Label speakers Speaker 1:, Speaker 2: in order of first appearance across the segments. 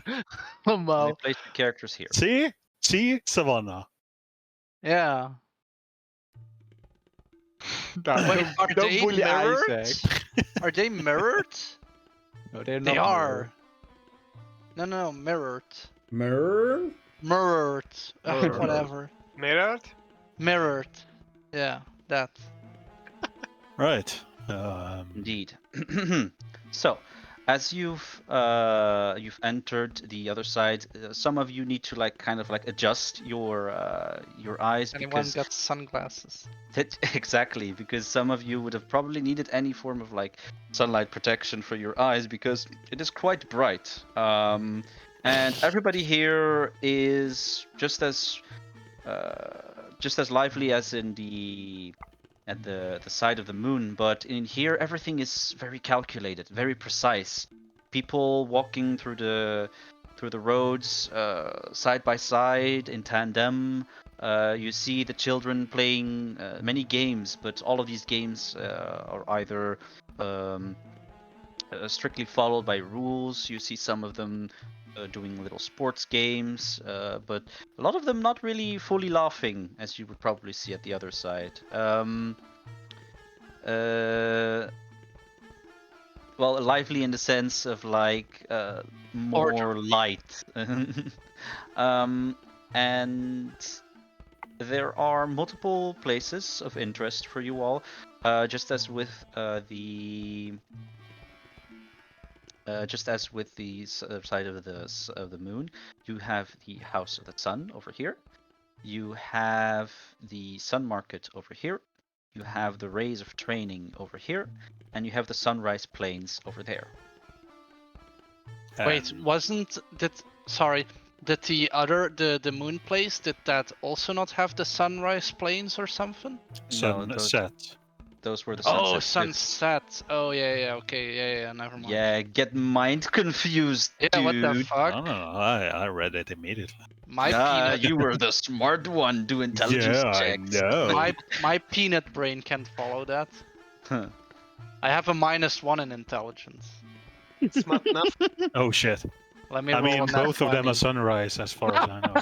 Speaker 1: Let me
Speaker 2: Mo.
Speaker 1: place your characters here.
Speaker 3: See, Savannah.
Speaker 2: Yeah.
Speaker 4: Wait, are
Speaker 2: Don't
Speaker 4: they
Speaker 2: bully
Speaker 4: mirrored?
Speaker 2: Isaac. Are they mirrored?
Speaker 4: No, they're not
Speaker 2: They
Speaker 4: mirrored.
Speaker 2: are. No, mirrored.
Speaker 5: Mirror?
Speaker 2: Mirrored.
Speaker 4: Mirrored.
Speaker 2: Whatever.
Speaker 6: Mirrored?
Speaker 2: Mirrored. Yeah, that.
Speaker 3: Right.
Speaker 1: Indeed. So, as you've entered the other side, some of you need to kind of adjust your eyes
Speaker 2: Anyone
Speaker 1: because
Speaker 2: got sunglasses?
Speaker 1: exactly, because some of you would have probably needed any form of sunlight protection for your eyes because it is quite bright. And everybody here is just as lively as in at the side of the moon, but in here everything is very calculated, very precise. People walking through the roads side by side in tandem. You see the children playing many games, but all of these games are either strictly followed by rules. You see some of them doing little sports games, but a lot of them not really fully laughing, as you would probably see at the other side. Well, lively in the sense of more light. And there are multiple places of interest for you all, just as with the side of the moon. You have the House of the Sun over here. You have the Sun Market over here. You have the Rays of Training over here, and you have the Sunrise Plains over there.
Speaker 2: Wait, wasn't that? Sorry, did the moon place, did that also not have the sunrise plains or something?
Speaker 3: Sunset.
Speaker 1: Those were the
Speaker 2: Oh,
Speaker 1: sunset.
Speaker 2: sunset. Oh yeah, okay, yeah. Never mind.
Speaker 1: Yeah, get mind confused,
Speaker 2: Yeah,
Speaker 1: dude.
Speaker 2: what the fuck?
Speaker 3: No, I read it immediately.
Speaker 1: You were the smart one. Do intelligence checks.
Speaker 3: I know.
Speaker 2: My peanut brain can't follow that.
Speaker 1: Huh.
Speaker 2: I have a -1 in intelligence.
Speaker 6: Smart enough.
Speaker 3: Oh shit.
Speaker 2: Let me
Speaker 3: I
Speaker 2: roll
Speaker 3: mean,
Speaker 2: on that
Speaker 3: both of them
Speaker 2: 20.
Speaker 3: are sunrise, as far as I know.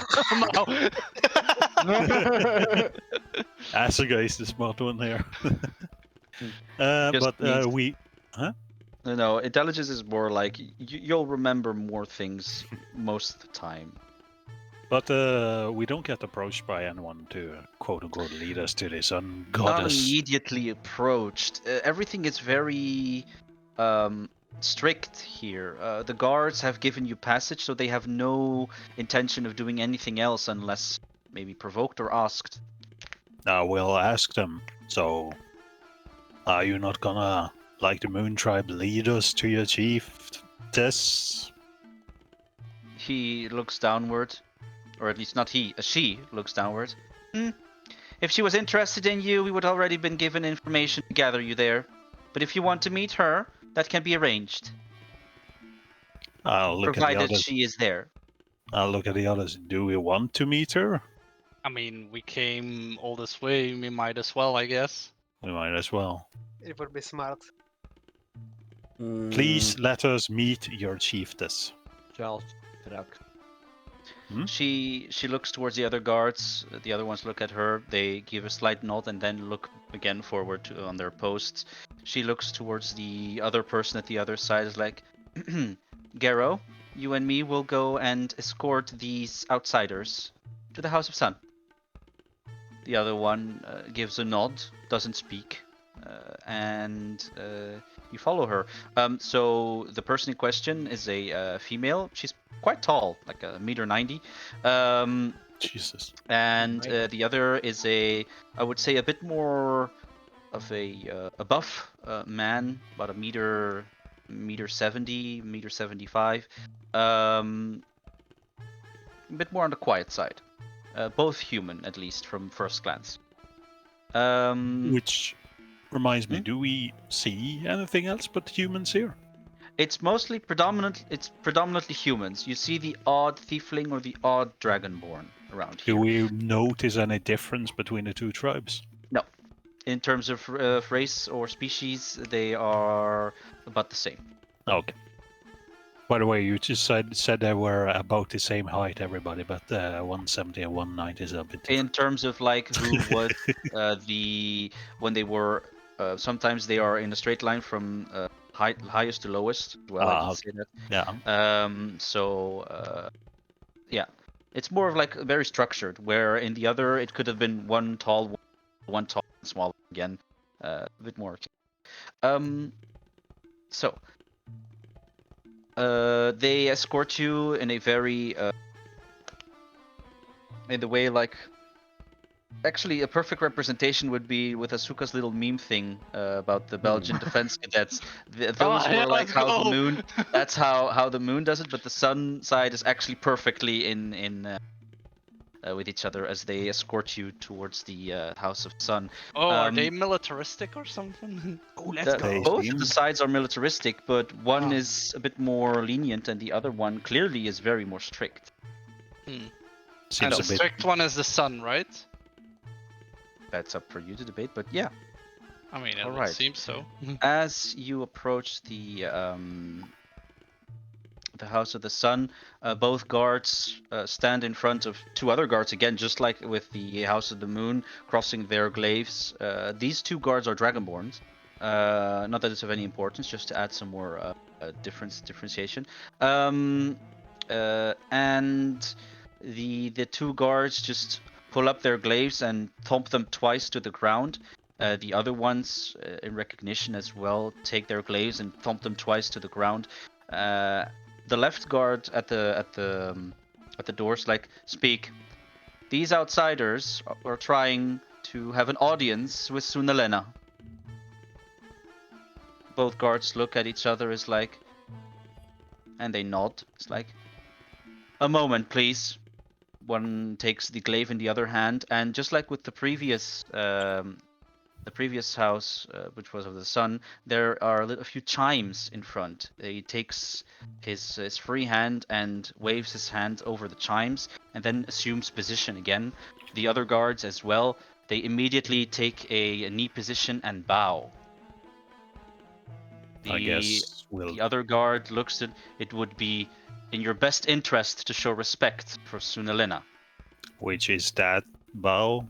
Speaker 3: Asuga is the smart one here.
Speaker 1: No, intelligence is more like you'll remember more things most of the time.
Speaker 3: But we don't get approached by anyone to quote-unquote lead us to the sun goddess.
Speaker 1: Not immediately approached. Everything is very strict here. The guards have given you passage, so they have no intention of doing anything else unless maybe provoked or asked.
Speaker 3: We'll ask them. So, are you not gonna, like the Moon Tribe, lead us to your chiefess?
Speaker 1: He looks downward. Or at least not he, she looks downward. If she was interested in you, we would already been given information to gather you there. But if you want to meet her, that can be arranged.
Speaker 3: I'll look
Speaker 1: provided
Speaker 3: at the others.
Speaker 1: She is there.
Speaker 3: I'll look at the others. Do we want to meet her?
Speaker 2: I mean, we came all this way, we might as well, I guess.
Speaker 3: We might as well.
Speaker 6: It would be smart.
Speaker 3: Please let us meet your chiefess.
Speaker 1: She looks towards the other guards. The other ones look at her. They give a slight nod and then look again forward on their posts. She looks towards the other person at the other side. Is like, Garo, you and me will go and escort these outsiders to the House of Sun. The other one gives a nod, doesn't speak, and you follow her. So the person in question is a female. She's quite tall, like 1.90 m.
Speaker 3: Jesus.
Speaker 1: And the other is I would say a bit more of a buff man, about 1.70 m, 1.75 m. A bit more on the quiet side. Both human, at least from first glance.
Speaker 3: Which reminds me, do we see anything else but humans here?
Speaker 1: It's predominantly humans. You see the odd tiefling or the odd dragonborn around here.
Speaker 3: Do we notice any difference between the two tribes?
Speaker 1: No. In terms of race or species, they are about the same.
Speaker 3: Okay. By the way, you just said they were about the same height, everybody, but 170 and 190 is a bit
Speaker 1: In
Speaker 3: different.
Speaker 1: terms of like who was when they were sometimes they are in a straight line from highest to lowest. Well, I did say that.
Speaker 3: Yeah.
Speaker 1: Yeah, it's more of like very structured. Where in the other, it could have been one tall, one tall, and small again, a bit more. So they escort you in a very in the way like. Actually, a perfect representation would be with Asuka's little meme thing about the Belgian defense cadets. Those
Speaker 2: yeah,
Speaker 1: were like
Speaker 2: let's
Speaker 1: how the
Speaker 2: go.
Speaker 1: moon. That's how the moon does it, but the sun side is actually perfectly in with each other as they escort you towards the House of Sun.
Speaker 2: Oh, are they
Speaker 1: Um,
Speaker 2: militaristic or something?
Speaker 4: Oh, let's go.
Speaker 3: They
Speaker 1: both
Speaker 3: seem-
Speaker 1: of the sides are militaristic, but one
Speaker 2: Ah.
Speaker 1: is a bit more lenient, and the other one clearly is very more strict.
Speaker 2: And
Speaker 3: Seems
Speaker 2: the
Speaker 3: a bit.
Speaker 2: strict one is the sun, right?
Speaker 1: That's up for you to debate, but yeah.
Speaker 2: I mean, it would
Speaker 1: Alright.
Speaker 2: seem so.
Speaker 1: As you approach the House of the Sun, both guards stand in front of two other guards again, just like with the House of the Moon, crossing their glaives. These two guards are Dragonborns. Not that it's of any importance, just to add some more differentiation. And the two guards just pull up their glaives and thump them twice to the ground. The other ones, in recognition as well, take their glaives and thump them twice to the ground. The left guard at the doors like, speak. These outsiders are trying to have an audience with Sunalena. Both guards look at each other as like, and they nod. It's like, a moment, please. One takes the glaive in the other hand, and just like with the previous house, which was of the sun, there are a few chimes in front. He takes his free hand and waves his hand over the chimes, and then assumes position again. The other guards as well. They immediately take a knee position and bow.
Speaker 3: I guess we'll.
Speaker 1: The other guard looks at it. Would be in your best interest to show respect for Sunalena.
Speaker 3: Which is that bow?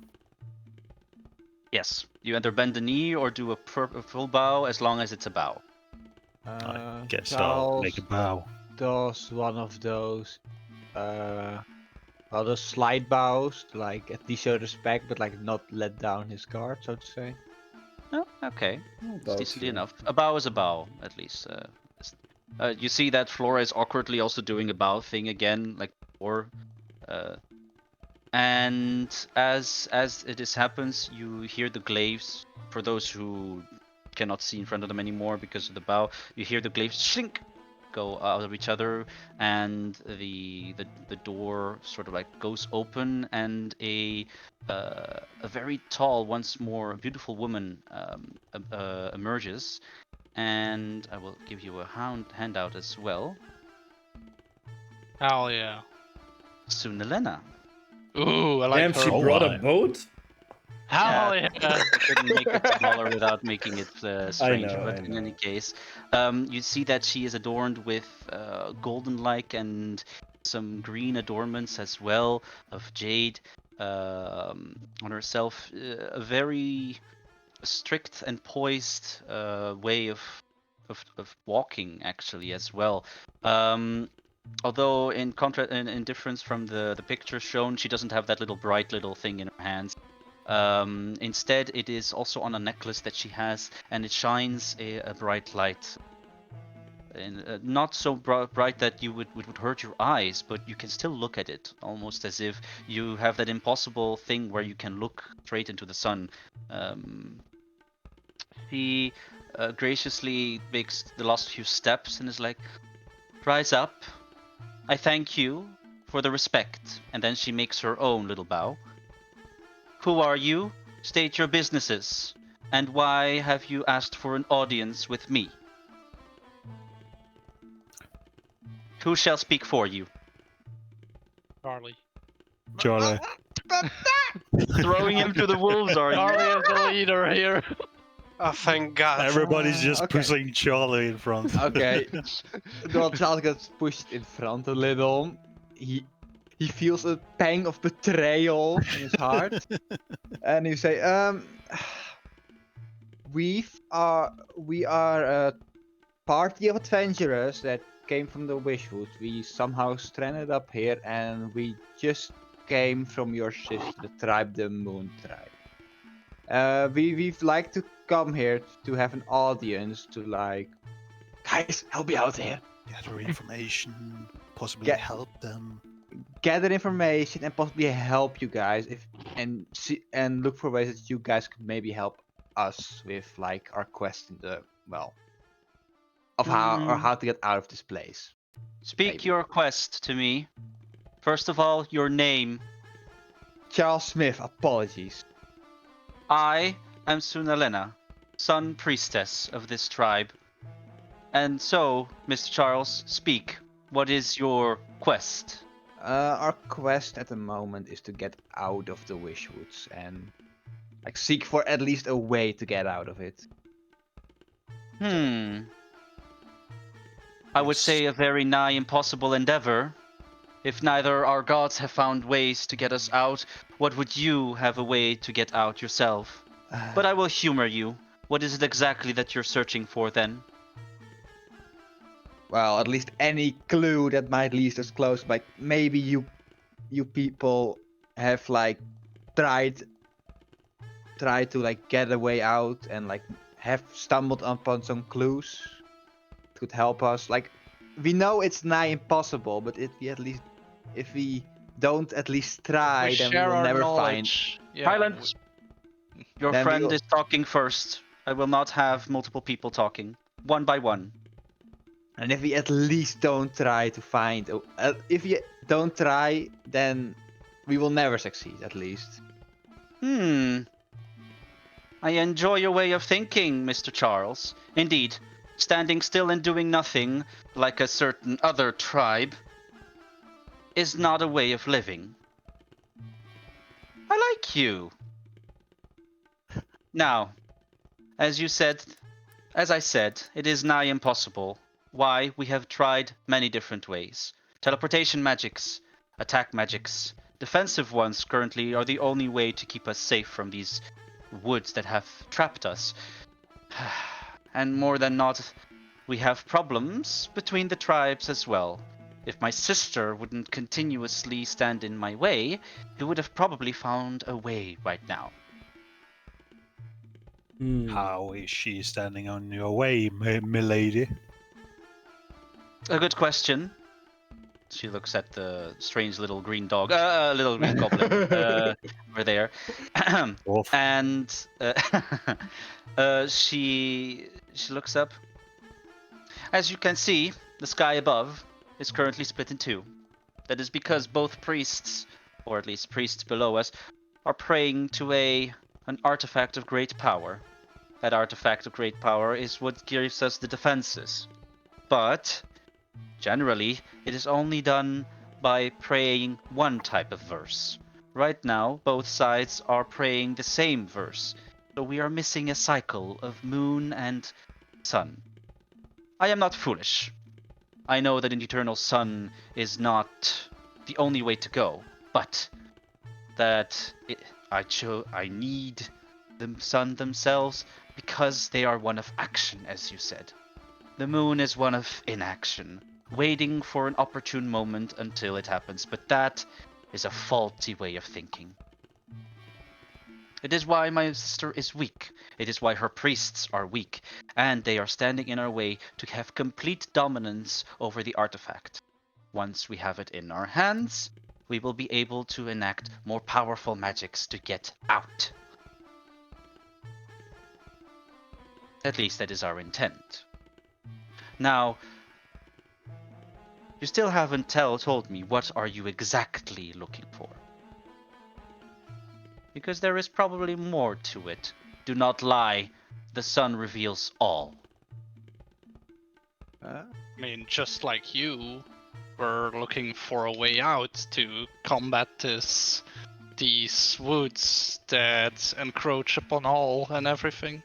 Speaker 1: Yes, you either bend the knee or do a full bow, as long as it's a bow.
Speaker 3: I guess
Speaker 4: Charles
Speaker 3: I'll make a bow.
Speaker 4: does one of those those slide bows, like at least show respect, but like not let down his guard, so to say.
Speaker 1: Oh, okay. It's
Speaker 5: Bow
Speaker 1: decently
Speaker 5: too.
Speaker 1: enough. A bow is a bow, at least. You see that Flora is awkwardly also doing a bow thing again, like before. And as it happens, you hear the glaives. For those who cannot see in front of them anymore because of the bow, you hear the glaives shrink, go out of each other, and the door sort of like goes open, and a very tall, once more beautiful woman emerges. And I will give you a handout as well.
Speaker 2: Hell yeah.
Speaker 1: Sunalena.
Speaker 2: Ooh, I like
Speaker 5: Damn,
Speaker 2: her.
Speaker 5: she
Speaker 3: Oh
Speaker 5: brought
Speaker 3: my.
Speaker 5: a boat?
Speaker 2: Hell
Speaker 1: Yeah,
Speaker 2: yeah.
Speaker 1: I couldn't make it smaller without making it stranger.
Speaker 5: know,
Speaker 1: But
Speaker 5: I
Speaker 1: in any
Speaker 5: know.
Speaker 1: case, you see that she is adorned with golden-like and some green adornments as well of jade on herself. A very strict and poised way of walking, actually, as well. Although in difference from the picture shown, she doesn't have that little bright little thing in her hands. Instead, it is also on a necklace that she has, and it shines a bright light. And not so bright that you would hurt your eyes, but you can still look at it, almost as if you have that impossible thing where you can look straight into the sun. She graciously makes the last few steps and is like, "Rise up. I thank you for the respect." And then she makes her own little bow. "Who are you? State your businesses. And why have you asked for an audience with me? Who shall speak for you?"
Speaker 2: Charlie.
Speaker 3: Charlie.
Speaker 1: Throwing him to the wolves, are you?
Speaker 2: Charlie is the leader here.
Speaker 6: Oh, thank God.
Speaker 3: Everybody's just
Speaker 4: okay.
Speaker 3: pushing Charlie in front.
Speaker 4: Okay. Well, Charles gets pushed in front a little. He feels a pang of betrayal in his heart, and he say, we are a party of adventurers that came from the Wishwoods. We somehow stranded up here, and we just came from your sister tribe, the Moon Tribe. We'd like to come here to have an audience to like, guys, help me out here.
Speaker 3: Gather information, possibly
Speaker 4: Get-
Speaker 3: help them.
Speaker 4: Gather information and possibly help you guys and look for ways that you guys could maybe help us with like our quest in the of how to get out of this place.
Speaker 1: Speak
Speaker 4: Maybe.
Speaker 1: your quest to me. First of all, your name.
Speaker 4: Charles Smith, apologies.
Speaker 1: I am Sunalena, Sun Priestess of this tribe. And so, Mr. Charles, speak. What is your quest?
Speaker 4: Our quest at the moment is to get out of the Wishwoods and like seek for at least a way to get out of it.
Speaker 1: I would
Speaker 3: Yes.
Speaker 1: say a very nigh impossible endeavor. If neither our gods have found ways to get us out, what would you have a way to get out yourself? But I will humor you. What is it exactly that you're searching for then?
Speaker 4: Well, at least any clue that might lead us close. Like maybe you people have like tried to like get a way out and like have stumbled upon some clues that could help us. Like we know it's nigh impossible, but if we don't at least try,
Speaker 2: We
Speaker 4: then we
Speaker 2: share
Speaker 4: will
Speaker 2: our
Speaker 4: never find.
Speaker 2: knowledge. Yeah,
Speaker 1: Silence! Your
Speaker 4: Then
Speaker 1: friend
Speaker 4: we'll-
Speaker 1: is talking first. I will not have multiple people talking. One by one.
Speaker 4: And if we at least don't try to find, if we don't try, then we will never succeed. At least.
Speaker 1: I enjoy your way of thinking, Mr. Charles. Indeed, standing still and doing nothing, like a certain other tribe, is not a way of living. I like you. Now, as I said, it is nigh impossible. Why, we have tried many different ways. Teleportation magics, attack magics, defensive ones currently are the only way to keep us safe from these woods that have trapped us. And more than not, we have problems between the tribes as well. If my sister wouldn't continuously stand in my way, we would have probably found a way right now.
Speaker 3: How is she standing on your way, milady?
Speaker 1: A good question. She looks at the strange little green dog, little green goblin over there,
Speaker 3: Wolf.
Speaker 1: and she looks up. As you can see, the sky above is currently split in two. That is because both priests, or at least priests below us, are praying to an artifact of great power. That artifact of great power is what gives us the defenses. But generally, it is only done by praying one type of verse. Right now, both sides are praying the same verse, so we are missing a cycle of moon and sun. I am not foolish. I know that an eternal sun is not the only way to go, but that I need the sun themselves because they are one of action, as you said. The moon is one of inaction, waiting for an opportune moment until it happens, but that is a faulty way of thinking. It is why my sister is weak. It is why her priests are weak, and they are standing in our way to have complete dominance over the artifact. Once we have it in our hands, we will be able to enact more powerful magics to get out. At least that is our intent. Now, you still haven't told me what are you exactly looking for. Because there is probably more to it. Do not lie. The sun reveals all.
Speaker 2: I mean, just like you, we're looking for a way out to combat these woods that encroach upon all and everything.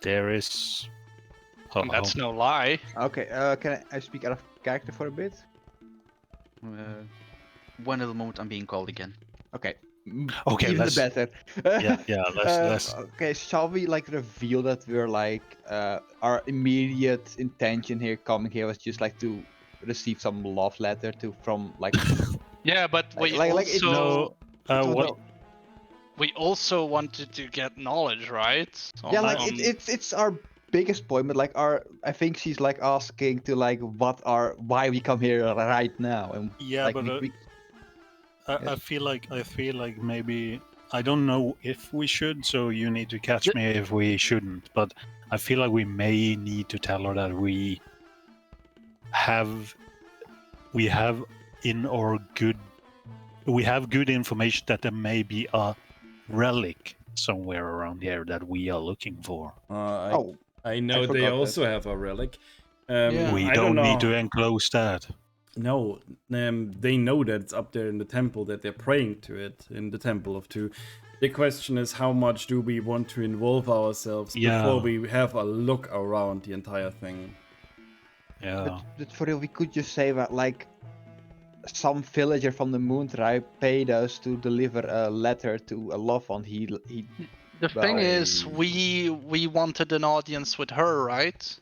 Speaker 3: There is.
Speaker 2: And that's no lie.
Speaker 4: Okay, can I speak out of character for a bit?
Speaker 1: One little moment, I'm being called again.
Speaker 4: Okay.
Speaker 3: Okay,
Speaker 4: Even
Speaker 3: let's.
Speaker 4: the better.
Speaker 3: Yeah. Let's.
Speaker 4: Okay, shall we like reveal that we're like our immediate intention here coming here was just like to receive some love letter from like
Speaker 2: Yeah, but we
Speaker 4: like it-
Speaker 2: also
Speaker 3: No.
Speaker 4: no,
Speaker 3: What?
Speaker 4: no.
Speaker 2: we also wanted to get knowledge, right?
Speaker 4: Yeah, like
Speaker 2: On-
Speaker 4: it's our biggest point, but like I think she's like asking to like why we come here right now and
Speaker 3: Yeah,
Speaker 4: like
Speaker 3: but I
Speaker 4: Yes.
Speaker 3: feel like maybe I don't know if we should, so you need to catch me if we shouldn't. But I feel like we may need to tell her that we have in our good information that there may be a relic somewhere around here that we are looking for.
Speaker 4: oh
Speaker 5: I know they
Speaker 4: forgot that.
Speaker 5: also have a relic.
Speaker 2: Yeah.
Speaker 3: We
Speaker 5: I
Speaker 3: don't
Speaker 5: know.
Speaker 3: need to enclose that.
Speaker 5: No, they know that it's up there in the temple, that they're praying to it in the Temple of Two. The question is, how much do we want to involve ourselves
Speaker 3: Yeah.
Speaker 5: before we have a look around the entire thing?
Speaker 3: Yeah.
Speaker 4: But for real, we could just say that like some villager from the moon tribe paid us to deliver a letter to a loved one. He
Speaker 2: The thing
Speaker 4: Well,
Speaker 2: is, we wanted an audience with her, right?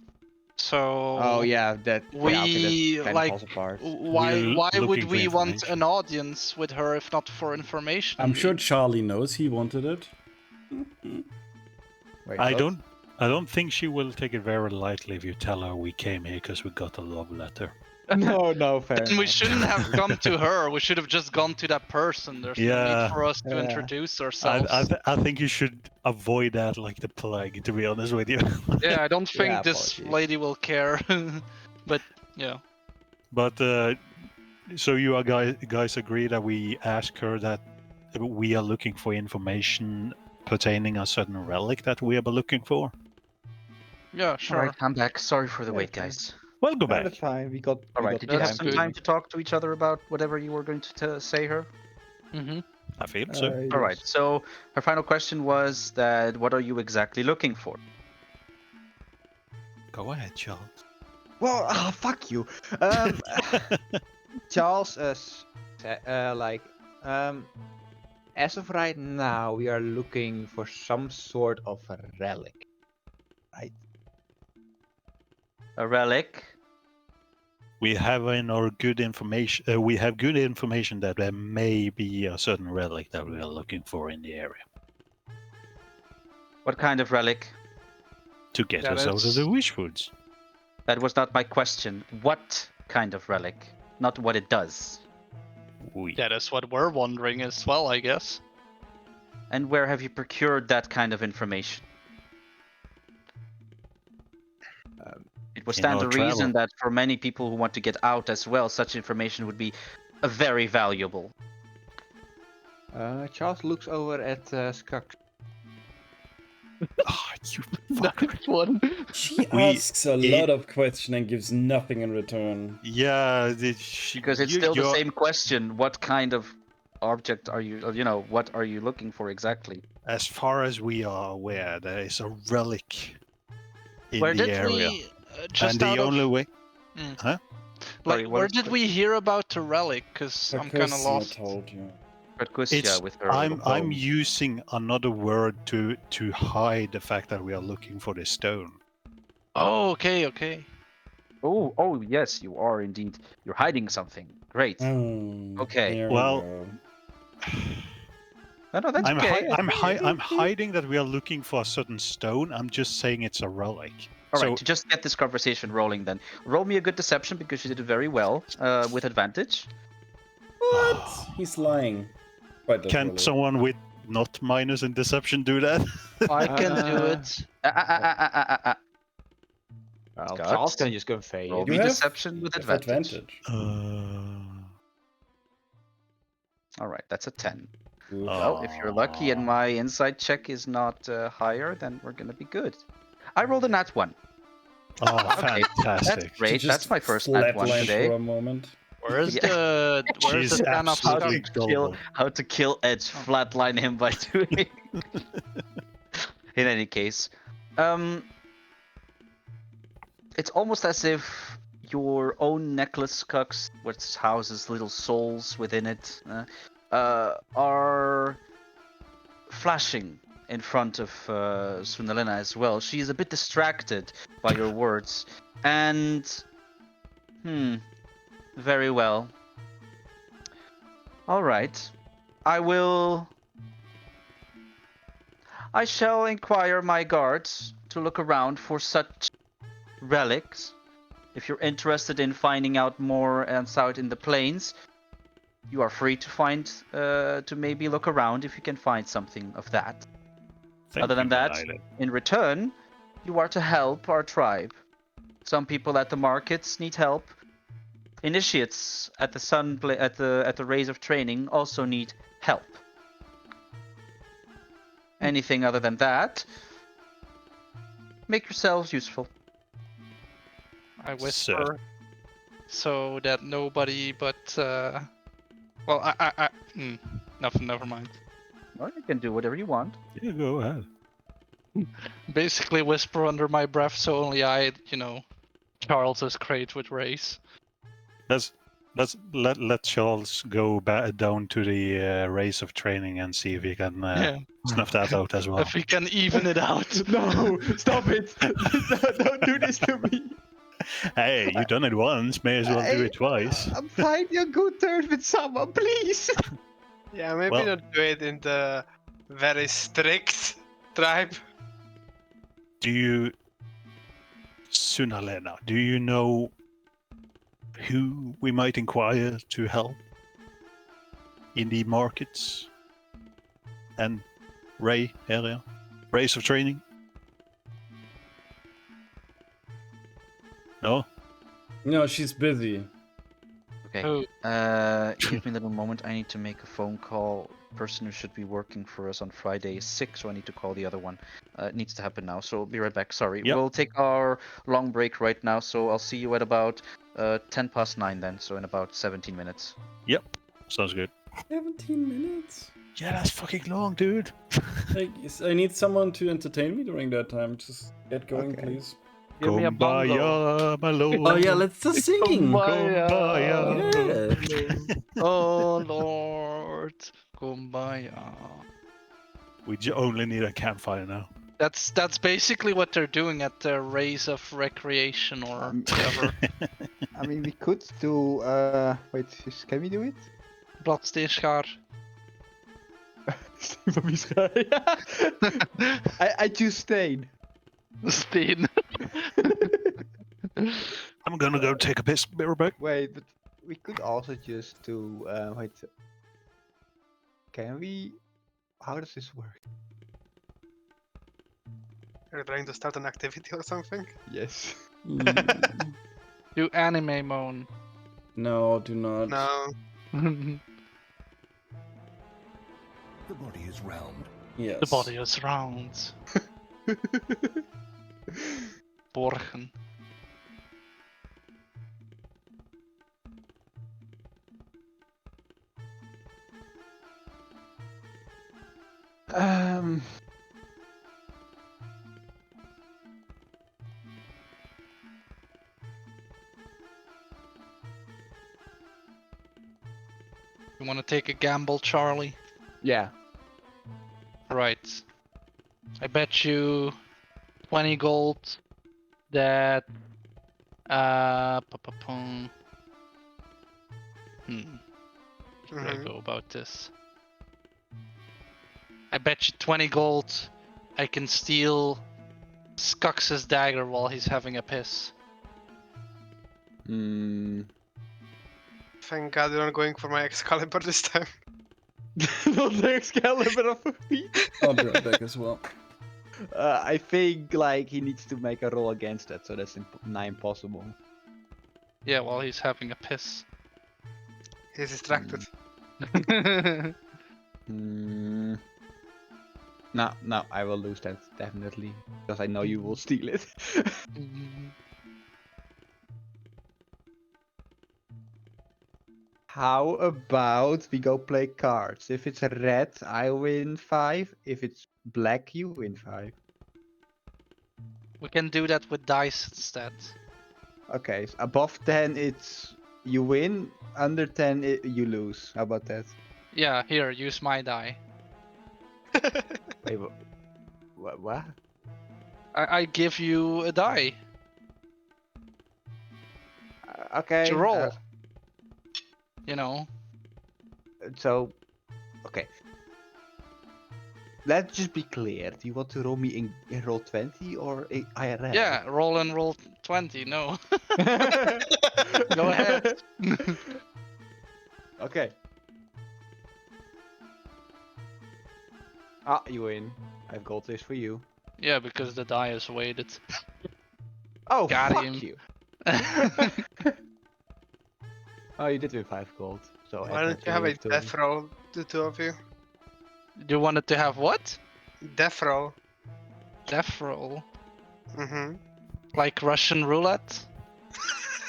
Speaker 2: So.
Speaker 4: oh yeah, that
Speaker 2: We
Speaker 4: yeah, okay, that kind
Speaker 2: like.
Speaker 4: of falls apart.
Speaker 2: Why
Speaker 3: We're
Speaker 2: would
Speaker 3: looking for
Speaker 2: we want
Speaker 3: information.
Speaker 2: an audience with her if not for information?
Speaker 5: I'm sure Charlie knows he wanted it.
Speaker 4: Wait,
Speaker 3: I
Speaker 4: what?
Speaker 3: don't think she will take it very lightly if you tell her we came here because we got a love letter.
Speaker 4: No, fair.
Speaker 2: Then we
Speaker 4: enough.
Speaker 2: shouldn't have gone to her. We should have just gone to that person. There's no
Speaker 3: Yeah.
Speaker 2: need for us to
Speaker 4: Yeah.
Speaker 2: introduce ourselves.
Speaker 3: I think you should avoid that like the plague, to be honest with you.
Speaker 2: Yeah, I don't think
Speaker 4: Yeah,
Speaker 2: this
Speaker 4: apologies.
Speaker 2: lady will care. But yeah.
Speaker 3: But so you are guys agree that we ask her that we are looking for information pertaining a certain relic that we are looking for?
Speaker 2: Yeah, sure.
Speaker 1: Alright, I'm back. Sorry for the
Speaker 4: Yeah,
Speaker 1: wait,
Speaker 4: fine.
Speaker 1: guys.
Speaker 3: Well, go
Speaker 4: No,
Speaker 3: back.
Speaker 4: that's fine. We got.
Speaker 1: Alright, did you have
Speaker 2: That's
Speaker 1: some
Speaker 2: good.
Speaker 1: time to talk to each other about whatever you were going to say her?
Speaker 2: Mm-hmm.
Speaker 3: I feel so.
Speaker 1: Alright, so her final question was that what are you exactly looking for?
Speaker 3: Go ahead, Charles.
Speaker 4: Well, fuck you. Charles, as of right now, we are looking for some sort of a relic. Right?
Speaker 1: A relic?
Speaker 3: We have in our good information. We have good information that there may be a certain relic that we are looking for in the area
Speaker 1: What kind of relic?
Speaker 3: to get
Speaker 2: Yeah,
Speaker 3: us out of
Speaker 2: that's-
Speaker 3: the Wishwoods.
Speaker 1: That was not my question. What kind of relic? Not what it does.
Speaker 2: Yeah, that's what we're wondering as well, I guess.
Speaker 1: And where have you procured that kind of information? It would
Speaker 3: In
Speaker 1: stand
Speaker 3: our
Speaker 1: to reason
Speaker 3: travel.
Speaker 1: that for many people who want to get out as well, such information would be very valuable.
Speaker 4: Charles looks over at Skux.
Speaker 3: Ah, you fucker.
Speaker 2: Next one.
Speaker 5: She
Speaker 3: We-
Speaker 5: asks a lot of questions and gives nothing in return.
Speaker 3: Yeah,
Speaker 1: Because it's still the same question. What kind of object are you, what are you looking for exactly?
Speaker 3: As far as we are aware, there is a relic in
Speaker 2: Where
Speaker 3: the
Speaker 2: did
Speaker 3: area,
Speaker 2: we just
Speaker 3: and the
Speaker 2: out
Speaker 3: only
Speaker 2: of,
Speaker 3: way.
Speaker 2: like,
Speaker 1: Sorry, what
Speaker 2: where
Speaker 1: was
Speaker 2: did
Speaker 1: the-
Speaker 2: we hear about the relic? Because I'm kind of
Speaker 5: Percusia
Speaker 2: lost.
Speaker 5: told you.
Speaker 1: Percusia
Speaker 3: It's
Speaker 1: with her.
Speaker 3: I'm
Speaker 1: little bone.
Speaker 3: using another word to hide the fact that we are looking for the stone.
Speaker 2: Oh, okay.
Speaker 1: Oh, yes, you are indeed. You're hiding something. Great. Okay,
Speaker 5: there we
Speaker 3: well,
Speaker 5: go.
Speaker 1: No, that's
Speaker 3: I'm
Speaker 1: okay.
Speaker 3: I'm hiding that we are looking for a certain stone. I'm just saying it's a relic.
Speaker 1: All right,
Speaker 3: So
Speaker 1: to just get this conversation rolling, then roll me a good deception because you did it very well with advantage.
Speaker 5: What? He's lying. Quite
Speaker 3: can
Speaker 5: literally.
Speaker 3: someone with not minus in deception do that?
Speaker 2: I can do
Speaker 4: Uh,
Speaker 2: it.
Speaker 4: Well,
Speaker 1: Scott?
Speaker 4: Charles can just confirm.
Speaker 1: Roll
Speaker 5: You
Speaker 1: me
Speaker 5: have
Speaker 1: deception with
Speaker 5: Have
Speaker 1: advantage. All right, that's a 10.
Speaker 5: Oof.
Speaker 1: Well, if you're lucky and my insight check is not higher, then we're gonna be good. I rolled a nat 1.
Speaker 3: Oh,
Speaker 1: Okay, That's
Speaker 3: fantastic!
Speaker 1: great.
Speaker 5: She
Speaker 1: That's
Speaker 5: just
Speaker 1: my first nat 1
Speaker 5: flatlined
Speaker 1: today.
Speaker 5: for a moment.
Speaker 2: Where's
Speaker 1: Yeah.
Speaker 2: where's
Speaker 3: She's
Speaker 2: the fan of
Speaker 3: absolutely
Speaker 2: Scott?
Speaker 3: gullible.
Speaker 1: How to kill Edge, flatline him by doing. In any case, it's almost as if your own necklace cucks, which houses little souls within it, are flashing in front of Sunalena as well. She is a bit distracted by your words, and very well. All right, I shall inquire my guards to look around for such relics. If you're interested in finding out more and out in the plains, you are free to maybe look around if you can find something of that.
Speaker 3: Thank
Speaker 1: Other than
Speaker 3: you,
Speaker 1: that,
Speaker 3: Lila.
Speaker 1: in return, you are to help our tribe. Some people at the markets need help. Initiates at the rays of training also need help. Anything other than that, make yourselves useful.
Speaker 2: I whisper so that nobody but well, never mind.
Speaker 1: Well, you can do whatever you want.
Speaker 3: Yeah, go ahead.
Speaker 2: Basically whisper under my breath so only I, Charles is great with race.
Speaker 3: Let Charles go down to the race of training and see if he can snuff that out as well.
Speaker 2: If we can even it out.
Speaker 4: No, stop it! Don't do this to me.
Speaker 3: Hey, you've done it once, may as well do
Speaker 4: Hey,
Speaker 3: it twice.
Speaker 4: I'm finding a good terms with someone, please.
Speaker 6: Yeah, maybe
Speaker 3: Well-
Speaker 6: not do it in the very strict tribe.
Speaker 3: Do you, Sunalena, do you know who we might inquire to help in the markets and Ray area? Race of training? No?
Speaker 5: No, she's busy.
Speaker 1: Okay.
Speaker 2: Oh,
Speaker 1: Give me a little moment. I need to make a phone call. Person who should be working for us on Friday is sick, so I need to call the other one. It needs to happen now, so I'll be right back. Sorry.
Speaker 3: Yep.
Speaker 1: We'll take our long break right now, so I'll see you at about 10 past 9 then, so in about 17 minutes.
Speaker 3: Yep. Sounds good.
Speaker 5: 17 minutes?
Speaker 3: Yeah, that's fucking long, dude.
Speaker 5: I need someone to entertain me during that time. Just get going,
Speaker 4: Okay.
Speaker 5: please.
Speaker 2: give me a bongo.
Speaker 3: Kumbaya, my lord.
Speaker 5: Oh yeah, let's do singing.
Speaker 3: Kumbaya.
Speaker 5: Yeah.
Speaker 2: Oh Lord, kumbaya.
Speaker 3: We only need a campfire now.
Speaker 2: That's basically what they're doing at the race of recreation or whatever.
Speaker 4: I mean, we could do. Wait, can we do it?
Speaker 2: Bladsteenschaar.
Speaker 4: I choose Stain.
Speaker 2: Steen.
Speaker 3: I'm gonna go take a piss. Be right back.
Speaker 4: Wait, but we could also just do. Wait. Can we? How does this work?
Speaker 6: Are you trying to start an activity or something?
Speaker 4: Yes.
Speaker 2: Do anime moan.
Speaker 5: No, do not.
Speaker 6: No.
Speaker 7: The body is round.
Speaker 5: Yes.
Speaker 2: The body is round. Borgen.
Speaker 4: Um.
Speaker 2: You want to take a gamble, Charlie?
Speaker 4: Yeah.
Speaker 2: Right. I bet you 20 gold that How do I go about this? I bet you 20 gold I can steal Skux's dagger while he's having a piss.
Speaker 4: Hmm.
Speaker 6: Thank God you're not going for my Excalibur this time.
Speaker 4: Not the Excalibur of me.
Speaker 5: I'll be right back as well.
Speaker 4: I think like he needs to make a roll against that, so that's not impossible.
Speaker 2: Yeah, while he's having a piss.
Speaker 6: He's distracted.
Speaker 4: Hmm. No, I will lose that definitely because I know you will steal it. How about we go play cards? If it's red, I win 5. If it's black, you win 5.
Speaker 2: We can do that with dice instead.
Speaker 4: Okay, so above 10 it's you win, under 10 you lose. How about that?
Speaker 2: Yeah, here, use my die.
Speaker 4: Wait, what?
Speaker 2: I give you a die
Speaker 4: Okay.
Speaker 2: to roll. You know.
Speaker 4: So, okay. Let's just be clear. Do you want to roll me in roll 20 or IRL?
Speaker 2: Yeah, roll and roll 20. No. Go ahead.
Speaker 4: Okay. Ah, you win. I've got this for you.
Speaker 2: Yeah, because the die is weighted.
Speaker 4: Oh,
Speaker 2: Got
Speaker 4: fuck
Speaker 2: him.
Speaker 4: you. Oh, you did win 5 gold. So
Speaker 6: Why
Speaker 4: add
Speaker 6: don't
Speaker 4: that
Speaker 6: you have a
Speaker 4: to your
Speaker 6: death roll, the two of you?
Speaker 2: You wanted to have what?
Speaker 6: Death roll.
Speaker 2: Death roll.
Speaker 6: Mm-hmm.
Speaker 2: Like Russian roulette?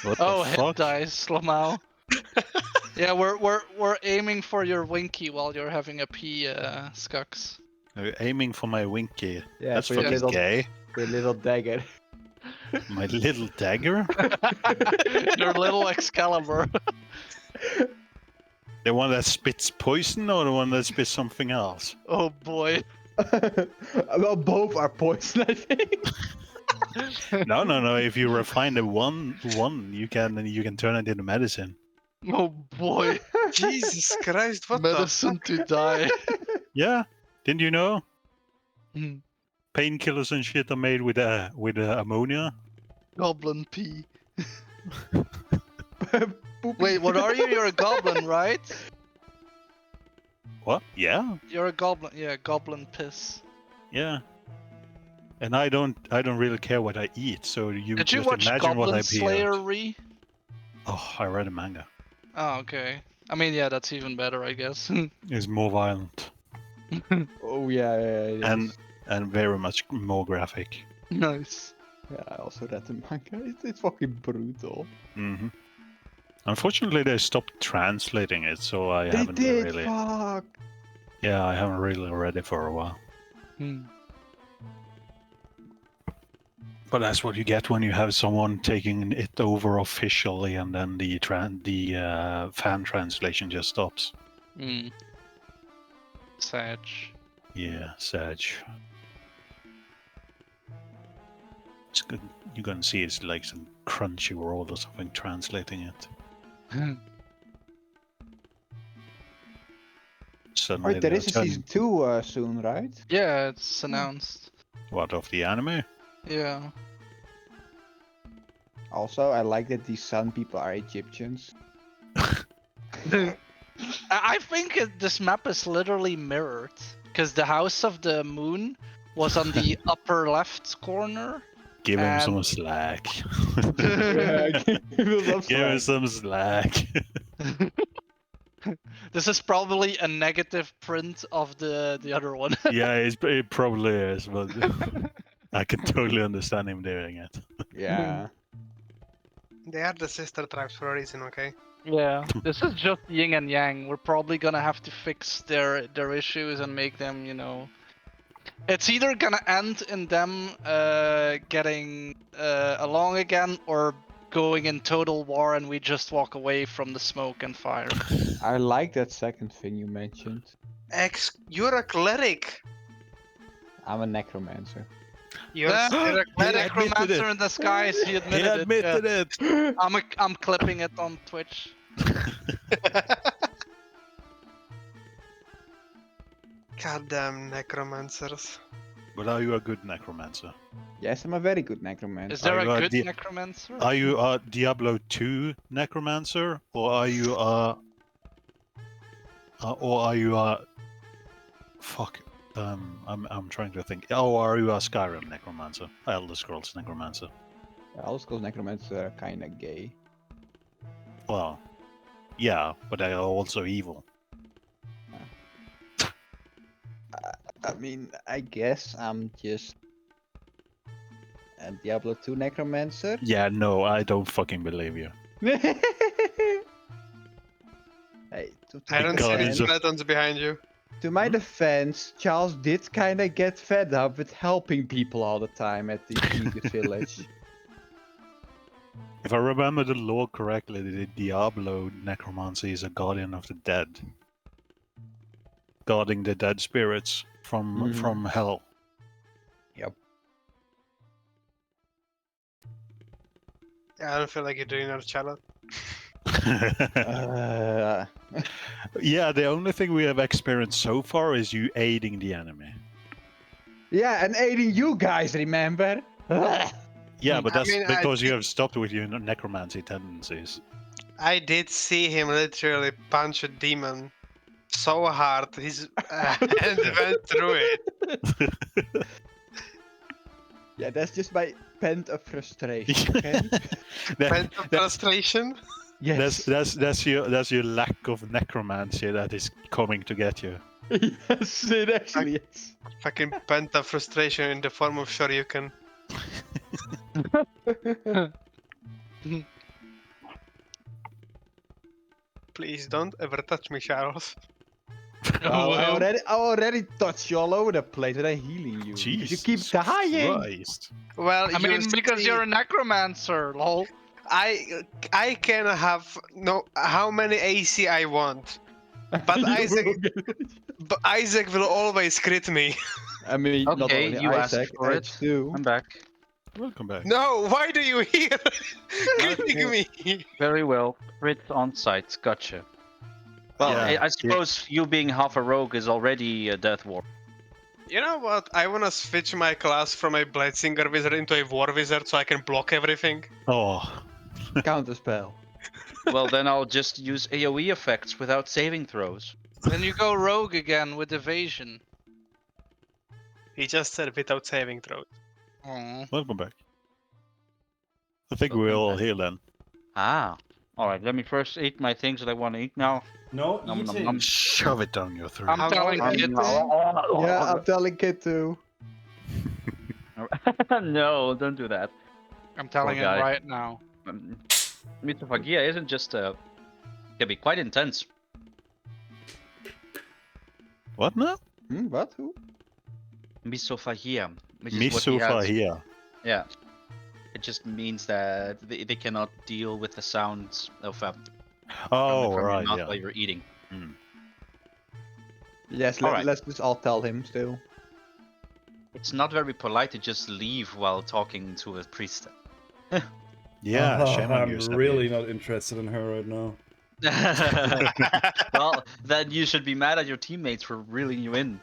Speaker 3: What
Speaker 2: Oh,
Speaker 3: the
Speaker 2: hit
Speaker 3: fuck?
Speaker 2: dice, Lamau. Yeah, we're aiming for your winky while you're having a pee, Skux.
Speaker 3: You're aiming for my winky.
Speaker 4: Yeah,
Speaker 3: That's
Speaker 4: for your
Speaker 3: fucking
Speaker 4: little-
Speaker 3: gay.
Speaker 4: your little dagger.
Speaker 3: My little dagger?
Speaker 2: Your little Excalibur.
Speaker 3: The one that spits poison or the one that spits something else?
Speaker 2: Oh boy.
Speaker 4: Well, both are poison, I think.
Speaker 3: No. If you refine the one, you can turn it into medicine.
Speaker 2: Oh boy.
Speaker 6: Jesus Christ, what the
Speaker 2: Medicine
Speaker 6: fuck?
Speaker 2: to die.
Speaker 3: Yeah, didn't you know?
Speaker 2: Hmm.
Speaker 3: Painkillers and shit are made with ammonia.
Speaker 2: Goblin pee. Wait, what are you? You're a goblin, right?
Speaker 3: What? Yeah,
Speaker 2: You're a goblin. Yeah, goblin piss.
Speaker 3: yeah. And I don't really care what I eat. So you
Speaker 2: Did you
Speaker 3: just
Speaker 2: watch
Speaker 3: imagine what
Speaker 2: Goblin
Speaker 3: I pee
Speaker 2: Slayer
Speaker 3: out.
Speaker 2: re?
Speaker 3: Oh, I read a manga.
Speaker 2: Oh, okay. I mean, yeah, that's even better, I guess.
Speaker 3: It's more violent
Speaker 4: Oh yeah, it
Speaker 3: and
Speaker 4: is.
Speaker 3: and very much more graphic.
Speaker 2: Nice.
Speaker 4: Yeah, I also read the manga. It's fucking brutal.
Speaker 3: hmm Unfortunately, they stopped translating it, so I
Speaker 4: They
Speaker 3: haven't
Speaker 4: did.
Speaker 3: really.
Speaker 4: Fuck.
Speaker 3: Yeah, I haven't really read it for a while.
Speaker 2: Hmm.
Speaker 3: But that's what you get when you have someone taking it over officially, and then the fan translation just stops.
Speaker 2: Hmm. Sag.
Speaker 3: Yeah, Sag. It's good. You're gonna see it's like some crunchy world or something translating it. Suddenly,
Speaker 4: Wait, there
Speaker 3: they're
Speaker 4: is a
Speaker 3: turning-
Speaker 4: season 2 soon, right?
Speaker 2: Yeah, it's announced.
Speaker 3: What of the anime?
Speaker 2: Yeah.
Speaker 4: Also, I like that these sun people are Egyptians.
Speaker 2: I think this map is literally mirrored. Because the House of the Moon was on the upper left corner.
Speaker 3: Give him some
Speaker 2: And-
Speaker 3: slack.
Speaker 4: Give
Speaker 3: Give him some slack.
Speaker 2: This is probably a negative print of the other one.
Speaker 3: Yeah, it probably is, but I can totally understand him doing it.
Speaker 4: Yeah.
Speaker 6: They are the sister tribes for a reason, okay?
Speaker 2: Yeah, this is just yin and yang. We're probably gonna have to fix their issues and make them, you know. It's either gonna end in them getting along again, or going in total war and we just walk away from the smoke and fire.
Speaker 4: I like that second thing you mentioned.
Speaker 6: You're a cleric.
Speaker 4: I'm a necromancer.
Speaker 6: You're
Speaker 2: Yeah.
Speaker 6: still a
Speaker 2: The
Speaker 6: cleric.
Speaker 2: necromancer in disguise. He admitted, it. Yeah.
Speaker 3: it.
Speaker 2: I'm clipping it on Twitch.
Speaker 6: Goddamn necromancers.
Speaker 3: But are you a good necromancer?
Speaker 4: Yes, I'm a very good necromancer.
Speaker 2: Is there
Speaker 3: Are you
Speaker 2: a
Speaker 3: a
Speaker 2: good
Speaker 3: di-
Speaker 2: necromancer?
Speaker 3: Are you a Diablo 2 necromancer, or are you a fuck? I'm trying to think. Oh, are you a Skyrim necromancer? Elder Scrolls necromancer?
Speaker 4: Elder Scrolls necromancers are kinda gay.
Speaker 3: Well, yeah, but they are also evil.
Speaker 4: I mean, I guess I'm just a Diablo 2 necromancer.
Speaker 3: Yeah, no, I don't fucking believe you.
Speaker 4: Hey,
Speaker 6: I don't see
Speaker 3: God,
Speaker 6: any
Speaker 3: it's a-
Speaker 6: skeletons behind you.
Speaker 4: To my defense, Charles did kind of get fed up with helping people all the time at the previous village.
Speaker 3: If I remember the lore correctly, the Diablo necromancy is a guardian of the dead, guarding the dead spirits from hell.
Speaker 6: I don't feel like you're doing our challenge.
Speaker 3: Yeah, the only thing we have experienced so far is you aiding the enemy.
Speaker 4: Yeah, and aiding you guys, remember?
Speaker 3: Yeah, but
Speaker 6: I
Speaker 3: that's
Speaker 6: mean, I
Speaker 3: because you
Speaker 6: did-
Speaker 3: have stopped with your necromancy tendencies.
Speaker 6: I did see him literally punch a demon so hard his hand went through it.
Speaker 4: Yeah, that's just my pent-up frustration, okay?
Speaker 6: Mental frustration.
Speaker 4: Yes.
Speaker 3: That's your lack of necromancy that is coming to get you.
Speaker 4: Yes, it actually is.
Speaker 6: Fucking pent up frustration in the form of Shoryuken. Please don't ever touch me, Charles.
Speaker 4: Oh,
Speaker 2: Well,
Speaker 4: I already touched you all over the place and I'm healing you. Because you keep
Speaker 3: Jesus
Speaker 4: dying.
Speaker 3: Christ.
Speaker 6: Well,
Speaker 2: I mean, because you're a necromancer, lol.
Speaker 6: I can have no how many AC I want, but
Speaker 4: You
Speaker 6: Isaac
Speaker 4: will get-
Speaker 6: but Isaac will always crit me.
Speaker 4: I mean, not
Speaker 1: Okay,
Speaker 4: only
Speaker 1: you asked
Speaker 4: Isaac,
Speaker 1: for it.
Speaker 4: Edge too.
Speaker 1: I'm back.
Speaker 3: Welcome back.
Speaker 6: No, why do you hear critting
Speaker 1: Okay.
Speaker 6: me?
Speaker 1: Very well. Crits on site. Gotcha. Well,
Speaker 3: Yeah,
Speaker 1: I suppose you being half a rogue is already a death warp.
Speaker 6: You know what? I wanna switch my class from a Bladesinger wizard into a war wizard so I can block everything.
Speaker 3: Oh,
Speaker 4: Counterspell.
Speaker 1: Well, then I'll just use AoE effects without saving throws.
Speaker 2: Then you go rogue again with evasion.
Speaker 6: He just said without saving throws.
Speaker 2: Aw.
Speaker 3: welcome back. I think
Speaker 1: Welcome
Speaker 3: we're all
Speaker 1: back.
Speaker 3: here then.
Speaker 1: Ah. Alright, let me first eat my things that I want to eat now.
Speaker 5: No
Speaker 1: Nom, nom,
Speaker 5: eating.
Speaker 1: nom.
Speaker 3: Shove it down your throat.
Speaker 2: I'm telling
Speaker 6: I'm-
Speaker 2: Kit.
Speaker 4: Yeah, I'm telling Kid too.
Speaker 1: No, don't do that.
Speaker 2: I'm telling him
Speaker 1: guy.
Speaker 2: right now.
Speaker 1: Mitophagia isn't just can be quite intense.
Speaker 3: What now?
Speaker 4: What? Who?
Speaker 1: Misophagia. Which is what he has.
Speaker 3: Misophagia.
Speaker 1: Yeah. It just means that they cannot deal with the sounds of
Speaker 3: Oh,
Speaker 1: from your
Speaker 3: right,
Speaker 1: mouth
Speaker 3: yeah.
Speaker 1: while you're eating.
Speaker 4: Yes,
Speaker 1: Alright.
Speaker 4: let's just all tell him still.
Speaker 1: It's not very polite to just leave while talking to a priest.
Speaker 3: Yeah, shame on
Speaker 5: I'm
Speaker 3: you. Seppi.
Speaker 5: really not interested in her right now.
Speaker 1: Well, then you should be mad at your teammates for reeling you in.